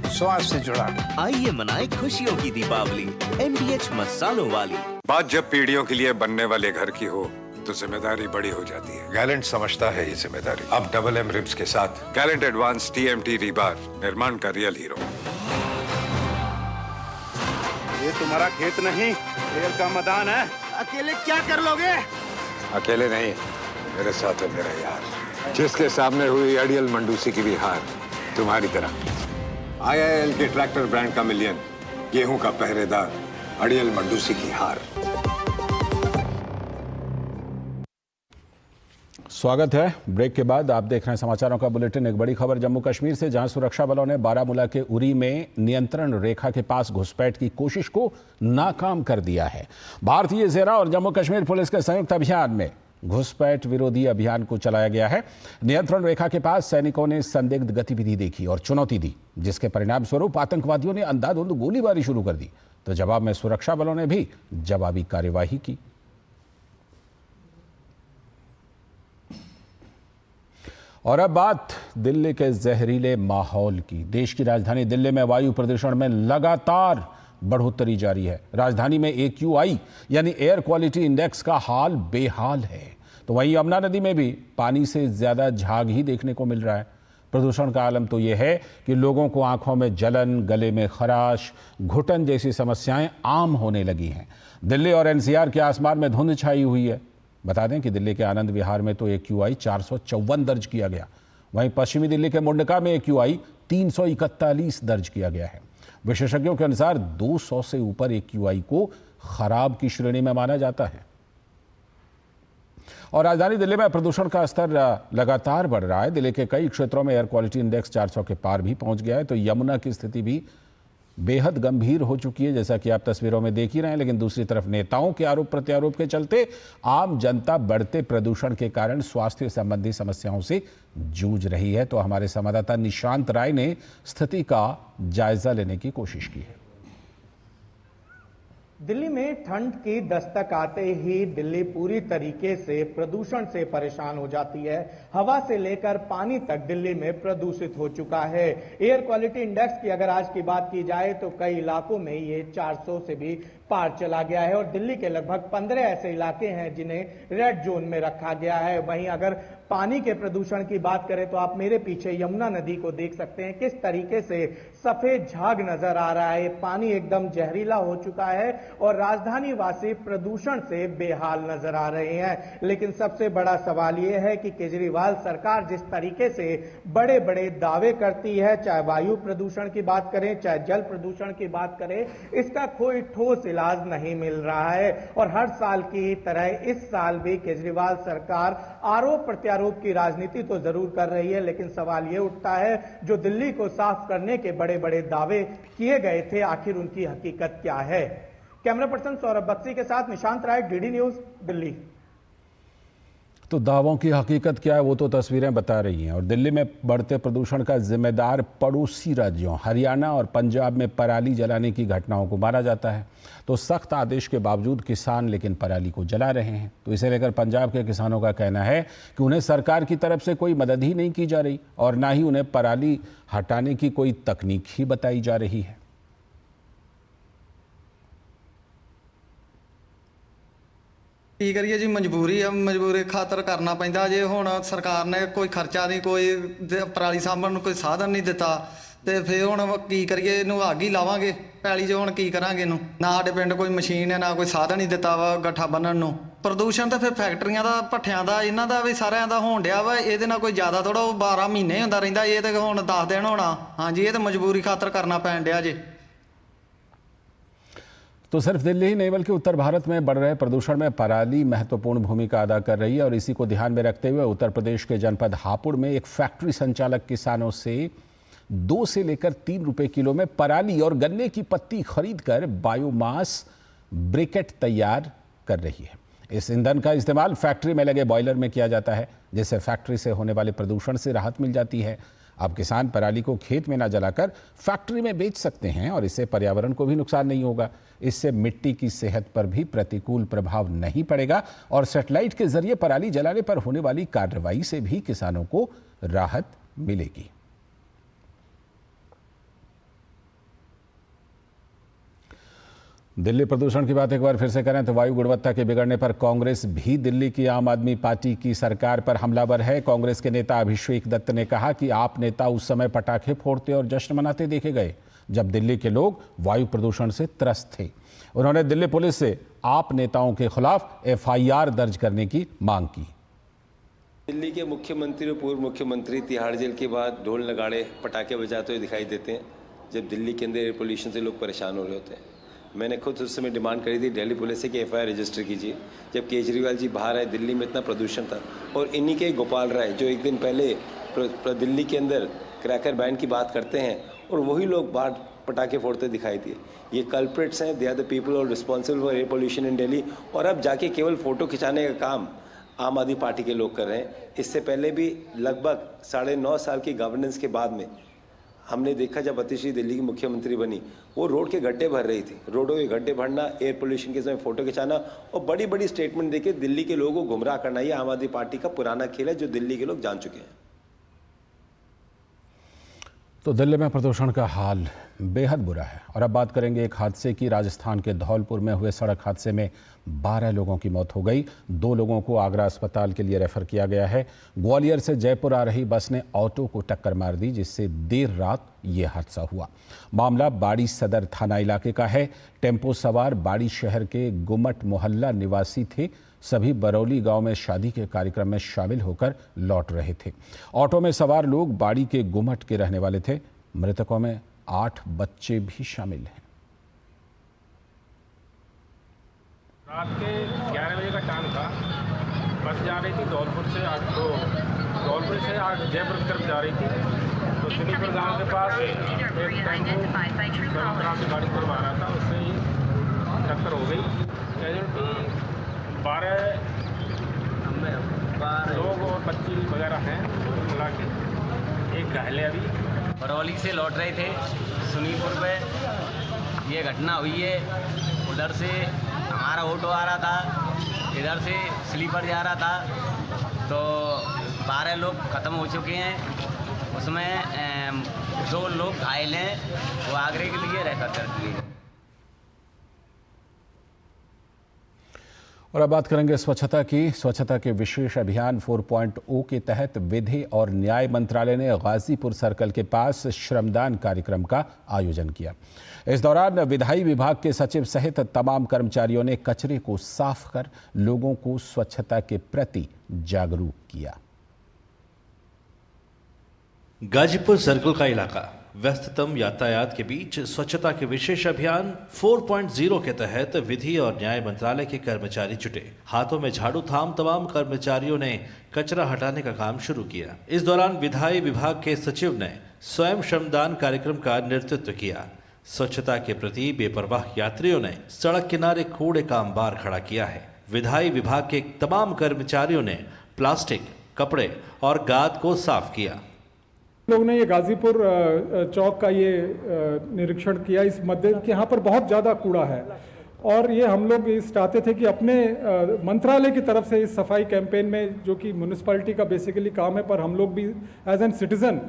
स्वाद से जुड़ा। आइए मनाए खुशियों की दीपावली MDH मसालों वाली। बात जब पीढ़ियों के लिए बनने वाले घर की हो तो जिम्मेदारी बड़ी हो जाती है। गैलेंट समझता है ये जिम्मेदारी। अब डबल M रिब्स के साथ गैलेंट एडवांस TMT रीबार, निर्माण का रियल हीरो। ये तुम्हारा खेत नहीं, खेल का मैदान है। अकेले क्या कर लोगे? अकेले नहीं, मेरे साथ है मेरा यार, जिसके सामने हुई अड़ियल मंडूसी की भी हार तुम्हारी तरह। IIL के ट्रैक्टर ब्रांड का मिलियन, गेहूं का पहरेदार, अड़ियल मंडूसी की हार। स्वागत है। ब्रेक के बाद आप देख रहे हैं समाचारों का बुलेटिन। एक बड़ी खबर जम्मू कश्मीर से, जहां सुरक्षा बलों ने बारामूला के उरी में नियंत्रण रेखा के पास घुसपैठ की कोशिश को नाकाम कर दिया है। भारतीय सेना और जम्मू कश्मीर पुलिस के संयुक्त अभियान में घुसपैठ विरोधी अभियान को चलाया गया है। नियंत्रण रेखा के पास सैनिकों ने संदिग्ध गतिविधि देखी और चुनौती दी, जिसके परिणाम स्वरूप आतंकवादियों ने अंधाधुंध गोलीबारी शुरू कर दी। तो जवाब में सुरक्षा बलों ने भी जवाबी कार्यवाही की। और अब बात दिल्ली के जहरीले माहौल की। देश की राजधानी दिल्ली में वायु प्रदूषण में लगातार बढ़ोतरी जारी है। राजधानी में AQI यानी एयर क्वालिटी इंडेक्स का हाल बेहाल है। तो वहीं यमुना नदी में भी पानी से ज्यादा झाग ही देखने को मिल रहा है। प्रदूषण का आलम तो यह है कि लोगों को आंखों में जलन, गले में खराश, घुटन जैसी समस्याएं आम होने लगी हैं। दिल्ली और NCR के आसमान में धुंध छाई हुई है। बता दें कि दिल्ली के आनंद विहार में तो AQI 454 दर्ज किया गया, वहीं पश्चिमी दिल्ली के मुंडका में AQI 341 दर्ज किया गया है। विशेषज्ञों के अनुसार 200 से ऊपर AQI को खराब की श्रेणी में माना जाता है। और राजधानी दिल्ली में प्रदूषण का स्तर लगातार बढ़ रहा है। दिल्ली के कई क्षेत्रों में एयर क्वालिटी इंडेक्स 400 के पार भी पहुंच गया है, तो यमुना की स्थिति भी बेहद गंभीर हो चुकी है, जैसा कि आप तस्वीरों में देख ही रहे हैं। लेकिन दूसरी तरफ नेताओं के आरोप प्रत्यारोप के चलते आम जनता बढ़ते प्रदूषण के कारण स्वास्थ्य संबंधी समस्याओं से जूझ रही है। तो हमारे संवाददाता निशांत राय ने स्थिति का जायजा लेने की कोशिश की है। दिल्ली में ठंड की दस्तक आते ही दिल्ली पूरी तरीके से प्रदूषण से परेशान हो जाती है। हवा से लेकर पानी तक दिल्ली में प्रदूषित हो चुका है। एयर क्वालिटी इंडेक्स की अगर आज की बात की जाए तो कई इलाकों में ये 400 से भी पार चला गया है और दिल्ली के लगभग 15 ऐसे इलाके हैं जिन्हें रेड जोन में रखा गया है। वहीं अगर पानी के प्रदूषण की बात करें तो आप मेरे पीछे यमुना नदी को देख सकते हैं, किस तरीके से सफेद झाग नजर आ रहा है। पानी एकदम जहरीला हो चुका है और राजधानी वासी प्रदूषण से बेहाल नजर आ रहे हैं। लेकिन सबसे बड़ा सवाल यह है कि केजरीवाल सरकार जिस तरीके से बड़े बड़े दावे करती है, चाहे वायु प्रदूषण की बात करें, चाहे जल प्रदूषण की बात करें, इसका कोई ठोस इलाज नहीं मिल रहा है। और हर साल की तरह इस साल भी केजरीवाल सरकार आरोप प्रत्यारोप की राजनीति तो जरूर कर रही है, लेकिन सवाल यह उठता है जो दिल्ली को साफ करने के बड़े बड़े दावे किए गए थे, आखिर उनकी हकीकत क्या है। कैमरा पर्सन सौरभ बक्सी के साथ निशांत राय, डीडी न्यूज, दिल्ली। तो दावों की हकीकत क्या है वो तो तस्वीरें बता रही हैं। और दिल्ली में बढ़ते प्रदूषण का जिम्मेदार पड़ोसी राज्यों हरियाणा और पंजाब में पराली जलाने की घटनाओं को माना जाता है। तो सख्त आदेश के बावजूद किसान लेकिन पराली को जला रहे हैं। तो इसे लेकर पंजाब के किसानों का कहना है कि उन्हें सरकार की तरफ से कोई मदद ही नहीं की जा रही और ना ही उन्हें पराली हटाने की कोई तकनीक ही बताई जा रही है। की करिए जी, मजबूरी है, मजबूरी खातर करना पैंदा। जे हुण सरकार ने कोई खर्चा नहीं, कोई पराली साਂਭਣ ਨੂੰ कोई साधन नहीं दिता ਤੇ ਫਿਰ ਹੁਣ ਕੀ ਕਰੀਏ, ਇਹਨੂੰ ਅੱਗ ਹੀ ਲਾਵਾਂਗੇ ਪੈਲੀ 'ਚ। ਹੁਣ ਕੀ ਕਰਾਂਗੇ ਇਹਨੂੰ, ਨਾ ਸਾਡੇ ਪਿੰਡ ਕੋਈ ਮਸ਼ੀਨ ਹੈ, ਨਾ ਕੋਈ ਸਾਧਨ ਹੀ ਦਿੱਤਾ ਵਾ ਗੱਠਾ ਬੰਨਣ ਨੂੰ। ਪ੍ਰਦੂਸ਼ਣ ਤਾਂ ਫਿਰ ਫੈਕਟਰੀਆਂ ਦਾ, ਭੱਠਿਆਂ ਦਾ, ਇਹਨਾਂ ਦਾ ਵੀ ਸਾਰਿਆਂ ਦਾ ਹੋਣ ਡਿਆ ਵਾ। ਇਹਦੇ ਨਾਲ ਕੋਈ ਜ਼ਿਆਦਾ ਥੋੜਾ, ਉਹ 12 ਮਹੀਨੇ ਹੁੰਦਾ ਰਹਿੰਦਾ, ਇਹ ਤੇ ਹੁਣ 10 ਦਿਨ ਹੋਣਾ। ਹਾਂਜੀ, ਇਹ ਤਾਂ ਮਜਬੂਰੀ ਖਾਤਰ ਕਰਨਾ ਪੈਣ ਡਿਆ ਜੇ। तो सिर्फ दिल्ली ही नहीं बल्कि उत्तर भारत में बढ़ रहे प्रदूषण में पराली महत्वपूर्ण भूमिका अदा कर रही है। और इसी को ध्यान में रखते हुए उत्तर प्रदेश के जनपद हापुड़ में एक फैक्ट्री संचालक किसानों से 2 से लेकर 3 रुपए किलो में पराली और गन्ने की पत्ती खरीदकर बायोमास ब्रिकेट तैयार कर रही है। इस ईंधन का इस्तेमाल फैक्ट्री में लगे बॉयलर में किया जाता है, जिससे फैक्ट्री से होने वाले प्रदूषण से राहत मिल जाती है। अब किसान पराली को खेत में न जलाकर फैक्ट्री में बेच सकते हैं और इससे पर्यावरण को भी नुकसान नहीं होगा। इससे मिट्टी की सेहत पर भी प्रतिकूल प्रभाव नहीं पड़ेगा और सैटेलाइट के जरिए पराली जलाने पर होने वाली कार्रवाई से भी किसानों को राहत मिलेगी। दिल्ली प्रदूषण की बात एक बार फिर से करें तो वायु गुणवत्ता के बिगड़ने पर कांग्रेस भी दिल्ली की आम आदमी पार्टी की सरकार पर हमलावर है। कांग्रेस के नेता अभिषेक दत्त ने कहा कि आप नेता उस समय पटाखे फोड़ते और जश्न मनाते देखे गए जब दिल्ली के लोग वायु प्रदूषण से त्रस्त थे। उन्होंने दिल्ली पुलिस से आप नेताओं के खिलाफ FIR दर्ज करने की मांग की। दिल्ली के मुख्यमंत्री और पूर्व मुख्यमंत्री तिहाड़ जेल के बाद ढोल नगाड़े पटाखे बजाते हुए दिखाई देते हैं जब दिल्ली के अंदर एयर पोल्यूशन से लोग परेशान हो रहे होते हैं। मैंने खुद उस समय डिमांड करी थी दिल्ली पुलिस से कि FIR रजिस्टर कीजिए। जब केजरीवाल जी बाहर आए, दिल्ली में इतना प्रदूषण था और इन्हीं के गोपाल राय जो एक दिन पहले दिल्ली के अंदर क्रैकर बैन की बात करते हैं और वही लोग बाहर पटाखे फोड़ते दिखाई दिए। ये कल्प्रिट्स हैं, दे आर द पीपल और responsible for air pollution in Delhi. और अब जाके केवल फ़ोटो खिंचाने का काम आम आदमी पार्टी के लोग कर रहे हैं। इससे पहले भी लगभग 9.5 साल की गवर्नेंस के बाद में हमने देखा जब अतिशी दिल्ली की मुख्यमंत्री बनी, वो रोड के गड्ढे भर रही थी। रोडों के गड्ढे भरना, एयर पोल्यूशन के समय फोटो खिंचाना और बड़ी बड़ी स्टेटमेंट देके दिल्ली के लोगों को गुमराह करना, ये आम आदमी पार्टी का पुराना खेल है जो दिल्ली के लोग जान चुके हैं। तो दिल्ली में प्रदूषण का हाल बेहद बुरा है। और अब बात करेंगे एक हादसे की। राजस्थान के धौलपुर में हुए सड़क हादसे में 12 लोगों की मौत हो गई। 2 लोगों को आगरा अस्पताल के लिए रेफर किया गया है। ग्वालियर से जयपुर आ रही बस ने ऑटो को टक्कर मार दी, जिससे देर रात ये हादसा हुआ। मामला बाड़ी सदर थाना इलाके का है। टेम्पो सवार बाड़ी शहर के गुमट मोहल्ला निवासी थे, सभी बरौली गांव में शादी के कार्यक्रम में शामिल होकर लौट रहे थे। ऑटो में सवार लोग बाड़ी के गुमट के रहने वाले थे। मृतकों में 8 बच्चे भी शामिल हैं। रात के 11 बजे का टाइम था। बस जा रही थी धौलपुर से जयपुर की तरफ जा रही थी, तो सुनीपुर गांव के पास एक टेम्पो से गाड़ी करवा रहा था, उससे ही टक्कर हो गई। कैजुअल्टी 12 लोग और बच्ची वगैरह हैं, मिला के एक घायल है। अभी बरौली से लौट रहे थे, सुनीपुर में ये घटना हुई है। उधर से हमारा ऑटो आ रहा था, इधर से स्लीपर जा रहा था, तो 12 लोग ख़त्म हो चुके हैं। उसमें 2 लोग घायल हैं, वो आगरे के लिए रेफर कर दिए गए। और अब बात करेंगे स्वच्छता की। स्वच्छता के विशेष अभियान 4.0 के तहत विधि और न्याय मंत्रालय ने गाजीपुर सर्कल के पास श्रमदान कार्यक्रम का आयोजन किया। इस दौरान विधायी विभाग के सचिव सहित तमाम कर्मचारियों ने कचरे को साफ कर लोगों को स्वच्छता के प्रति जागरूक किया। गाजीपुर सर्कल का इलाका व्यस्ततम यातायात के बीच स्वच्छता के विशेष अभियान 4.0 के तहत विधि और न्याय मंत्रालय के कर्मचारी जुटे। हाथों में झाड़ू थाम तमाम कर्मचारियों ने कचरा हटाने का काम शुरू किया। इस दौरान विधायी विभाग के सचिव ने स्वयं श्रमदान कार्यक्रम का नेतृत्व किया। स्वच्छता के प्रति बेपरवाह यात्रियों ने सड़क किनारे कूड़े का अंबार खड़ा किया है। विधायी विभाग के तमाम कर्मचारियों ने प्लास्टिक, कपड़े और गाद को साफ किया। लोग ने ये गाजीपुर चौक का ये निरीक्षण किया इस मध्य कि यहाँ पर बहुत ज़्यादा कूड़ा है, और ये हम लोग इस चाहते थे कि अपने मंत्रालय की तरफ से इस सफाई कैंपेन में, जो कि म्यूनिसिपैलिटी का बेसिकली काम है, पर हम लोग भी as an citizen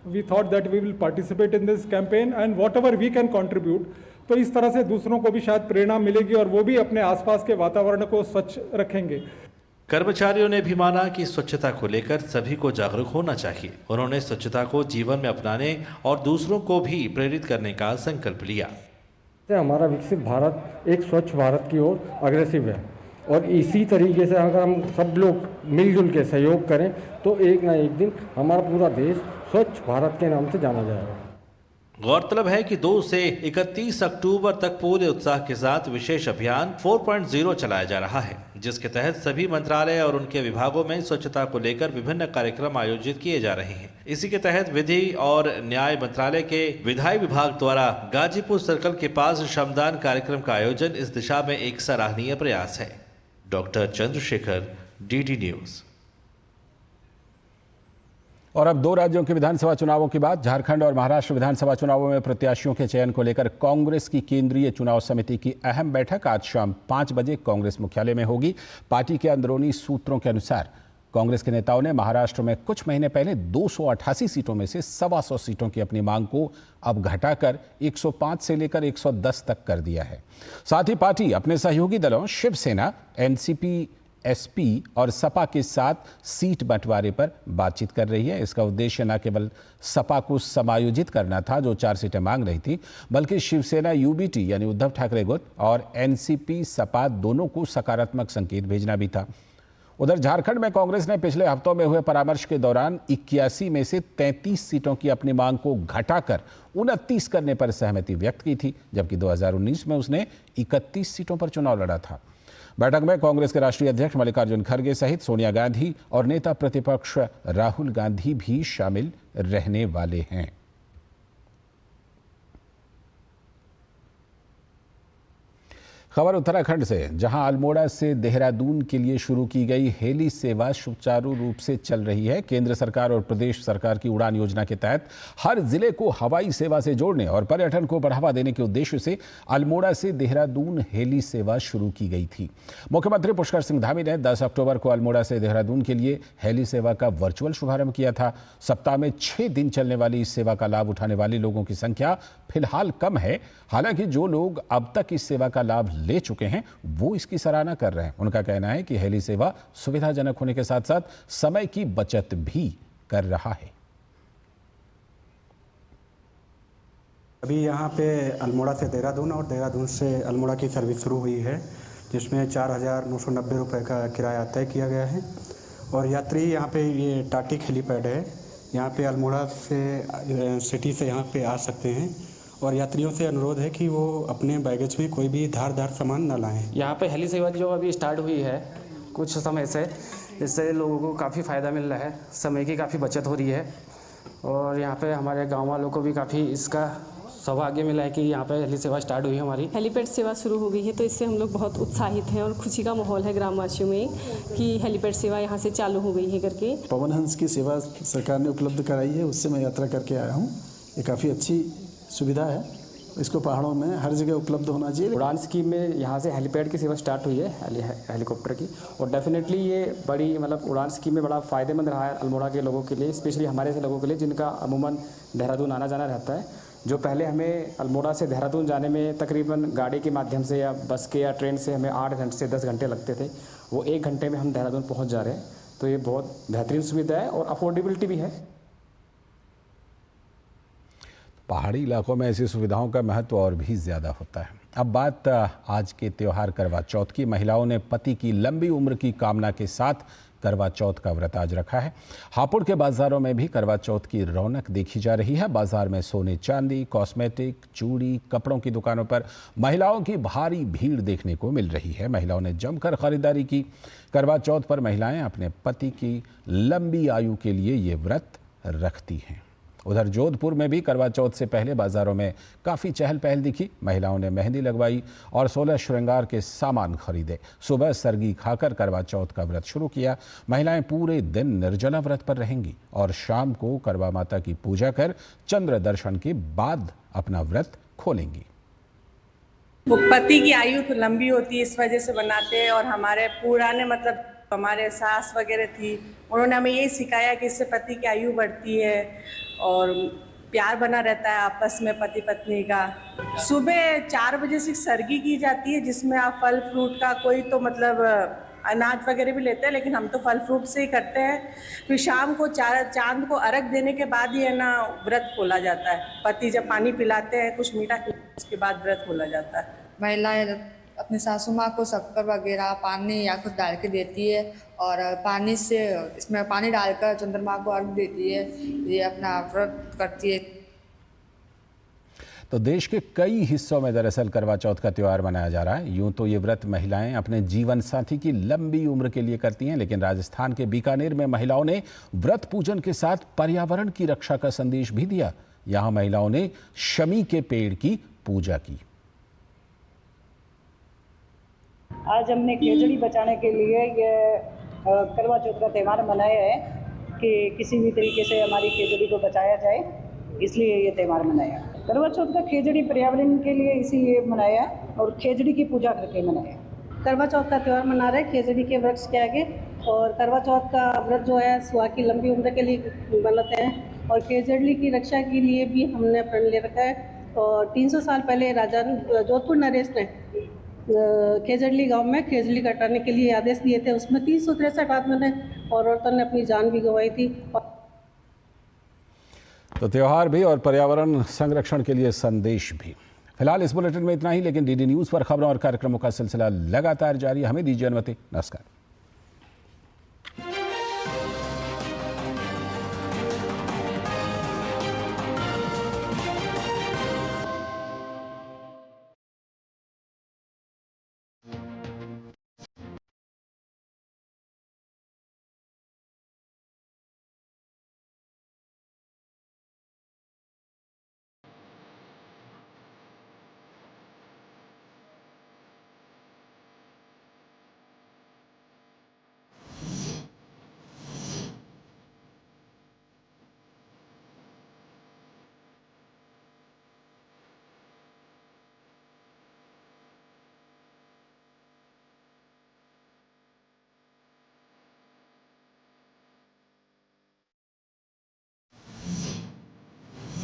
we thought that we will participate in this campaign and whatever we can contribute. तो इस तरह से दूसरों को भी शायद प्रेरणा मिलेगी और वो भी अपने आसपास के वातावरण को स्वच्छ रखेंगे। कर्मचारियों ने भी माना कि स्वच्छता को लेकर सभी को जागरूक होना चाहिए। उन्होंने स्वच्छता को जीवन में अपनाने और दूसरों को भी प्रेरित करने का संकल्प लिया। हमारा विकसित भारत एक स्वच्छ भारत की ओर अग्रेसिव है, और इसी तरीके से अगर हम सब लोग मिलजुल के सहयोग करें तो एक ना एक दिन हमारा पूरा देश स्वच्छ भारत के नाम से जाना जाएगा। गौरतलब है कि 2 से 31 अक्टूबर तक पूरे उत्साह के साथ विशेष अभियान 4.0 चलाया जा रहा है, जिसके तहत सभी मंत्रालय और उनके विभागों में स्वच्छता को लेकर विभिन्न कार्यक्रम आयोजित किए जा रहे हैं। इसी के तहत विधि और न्याय मंत्रालय के विधायी विभाग द्वारा गाजीपुर सर्कल के पास श्रमदान कार्यक्रम का आयोजन इस दिशा में एक सराहनीय प्रयास है। Doctor Chandrashekhar, DD news. और अब 2 राज्यों के विधानसभा चुनावों के बाद झारखंड और महाराष्ट्र विधानसभा चुनावों में प्रत्याशियों के चयन को लेकर कांग्रेस की केंद्रीय चुनाव समिति की अहम बैठक आज शाम 5 बजे कांग्रेस मुख्यालय में होगी। पार्टी के अंदरूनी सूत्रों के अनुसार कांग्रेस के नेताओं ने महाराष्ट्र में कुछ महीने पहले 288 सीटों में से 125 सीटों की अपनी मांग को अब घटाकर 105 से लेकर 110 तक कर दिया है। साथ ही पार्टी अपने सहयोगी दलों शिवसेना, एनसीपी, एसपी और सपा के साथ सीट बंटवारे पर बातचीत कर रही है। इसका उद्देश्य न केवल सपा को समायोजित करना था, जो 4 सीटें मांग रही थी, बल्कि शिवसेना यूबीटी यानी उद्धव ठाकरे गुट और एनसीपी सपा दोनों को सकारात्मक संकेत भेजना भी था। उधर झारखंड में कांग्रेस ने पिछले हफ्तों में हुए परामर्श के दौरान 81 में से 33 सीटों की अपनी मांग को घटाकर 29 करने पर सहमति व्यक्त की थी, जबकि 2019 में उसने 31 सीटों पर चुनाव लड़ा था। बैठक में कांग्रेस के राष्ट्रीय अध्यक्ष मल्लिकार्जुन खड़गे सहित सोनिया गांधी और नेता प्रतिपक्ष राहुल गांधी भी शामिल रहने वाले हैं। खबर उत्तराखंड से, जहां अल्मोड़ा से देहरादून के लिए शुरू की गई हेली सेवा सुचारू रूप से चल रही है। केंद्र सरकार और प्रदेश सरकार की उड़ान योजना के तहत हर जिले को हवाई सेवा से जोड़ने और पर्यटन को बढ़ावा देने के उद्देश्य से अल्मोड़ा से देहरादून हेली सेवा शुरू की गई थी। मुख्यमंत्री पुष्कर सिंह धामी ने 10 अक्टूबर को अल्मोड़ा से देहरादून के लिए हेली सेवा का वर्चुअल शुभारंभ किया था। सप्ताह में 6 दिन चलने वाली इस सेवा का लाभ उठाने वाले लोगों की संख्या फिलहाल कम है। हालांकि जो लोग अब तक इस सेवा का लाभ ले चुके हैं वो इसकी सराहना कर रहे हैं। उनका कहना है कि हेली सेवा सुविधाजनक होने के साथ साथ समय की बचत भी कर रहा है। अभी यहाँ पे अल्मोड़ा से देहरादून और देहरादून से अल्मोड़ा की सर्विस शुरू हुई है, जिसमें 4,990 रुपये का किराया तय किया गया है। और यात्री यहाँ पे ये टाटिक हेलीपैड है, यहाँ पे अल्मोड़ा से सिटी से यहाँ पे आ सकते हैं। और यात्रियों से अनुरोध है कि वो अपने बैगेज में कोई भी धारदार सामान न लाएं। यहाँ पे हेली सेवा जो अभी स्टार्ट हुई है कुछ समय से, इससे लोगों को काफ़ी फ़ायदा मिल रहा है, समय की काफ़ी बचत हो रही है। और यहाँ पे हमारे गांव वालों को भी काफ़ी इसका सौभाग्य मिला है कि यहाँ पे हेली सेवा स्टार्ट हुई है हमारी। हेलीपैड सेवा शुरू हो गई है, तो इससे हम लोग बहुत उत्साहित हैं और खुशी का माहौल है ग्रामवासियों में कि हेलीपैड सेवा यहाँ से चालू हो गई है करके। पवन हंस की सेवा सरकार ने उपलब्ध कराई है, उससे मैं यात्रा करके आया हूँ। ये काफ़ी अच्छी सुविधा है, इसको पहाड़ों में हर जगह उपलब्ध होना चाहिए। उड़ान स्कीम में यहाँ से हेलीपैड की सेवा स्टार्ट हुई है हेलीकॉप्टर की, और डेफिनेटली ये बड़ी उड़ान स्कीम में बड़ा फ़ायदेमंद रहा है अल्मोड़ा के लोगों के लिए, स्पेशली हमारे से लोगों के लिए जिनका अमूमन देहरादून आना जाना रहता है। जो पहले हमें अल्मोड़ा से देहरादून जाने में तकरीबन गाड़ी के माध्यम से या बस के या ट्रेन से हमें 8 घंटे से 10 घंटे लगते थे, वो 1 घंटे में हम देहरादून पहुँच जा रहे हैं। तो ये बहुत बेहतरीन सुविधा है और अफोर्डेबिलिटी भी है। पहाड़ी इलाकों में ऐसी सुविधाओं का महत्व और भी ज़्यादा होता है। अब बात आज के त्यौहार करवा चौथ की। महिलाओं ने पति की लंबी उम्र की कामना के साथ करवा चौथ का व्रत आज रखा है। हापुड़ के बाजारों में भी करवा चौथ की रौनक देखी जा रही है। बाजार में सोने चांदी, कॉस्मेटिक, चूड़ी, कपड़ों की दुकानों पर महिलाओं की भारी भीड़ देखने को मिल रही है। महिलाओं ने जमकर खरीदारी की। करवा चौथ पर महिलाएं अपने पति की लंबी आयु के लिए ये व्रत रखती हैं। उधर जोधपुर में भी करवा चौथ से पहले बाजारों में काफ़ी चहल पहल दिखी। महिलाओं ने मेहंदी लगवाई और 16 श्रृंगार के सामान खरीदे। सुबह सरगी खाकर करवा चौथ का व्रत शुरू किया। महिलाएं पूरे दिन निर्जला व्रत पर रहेंगी और शाम को करवा माता की पूजा कर चंद्र दर्शन के बाद अपना व्रत खोलेंगी। वो पति की आयु तो लंबी होती है, इस वजह से बनाते हैं। और हमारे पुराने हमारे सास वगैरह थी, उन्होंने हमें यही सिखाया कि इससे पति की आयु बढ़ती है और प्यार बना रहता है आपस में पति पत्नी का। सुबह 4 बजे से सरगी की जाती है, जिसमें आप फल फ्रूट का कोई तो अनाज वगैरह भी लेते हैं, लेकिन हम तो फल फ्रूट से ही करते हैं। फिर शाम को चांद को अर्घ देने के बाद ही व्रत खोला जाता है। पति जब पानी पिलाते हैं, कुछ मीठा खिलाते, उसके बाद व्रत खोला जाता है। महिलाएं अपने सासू माँ को शक्कर वगैरह पानी या खुद डाल के देती है और पानी से इसमें पानी डालकर चंद्रमा को अर्घ देती है। ये अपना व्रत करती है। तो देश के कई हिस्सों में दरअसल करवा चौथ का त्यौहार मनाया जा रहा है। यूं तो ये व्रत महिलाएं अपने जीवन साथी की लंबी उम्र के लिए करती हैं, लेकिन राजस्थान के बीकानेर में महिलाओं ने व्रत पूजन के साथ पर्यावरण की रक्षा का संदेश भी दिया। यहाँ महिलाओं ने शमी के पेड़ की पूजा की। आज हमने खेजड़ी बचाने के लिए ये करवा चौथ का त्यौहार मनाया है कि किसी भी तरीके से हमारी खेजड़ी को बचाया जाए, इसलिए ये त्यौहार मनाया। करवा चौथ का खेजड़ी पर्यावरण के लिए इसीलिए मनाया और खेजड़ी की पूजा करके मनाया। करवा चौथ का त्यौहार मना रहे खेजड़ी के वृक्ष के आगे। और करवा चौथ का व्रत जो है सुहाग की लंबी उम्र के लिए मनाते हैं और खेजड़ी की रक्षा के लिए भी हमने प्रण ले रखा है। और 300 साल पहले राजा जोधपुर नरेश ने खेजड़ली गांव में खेजड़ी कटाने के लिए आदेश दिए थे। उसमें 363 आदमियों ने और औरतों ने अपनी जान भी गंवाई थी। तो त्यौहार भी और पर्यावरण संरक्षण के लिए संदेश भी। फिलहाल इस बुलेटिन में इतना ही, लेकिन डीडी न्यूज़ पर खबरों और कार्यक्रमों का सिलसिला लगातार जारी है। हमें दीजिए अनुमति। नमस्कार।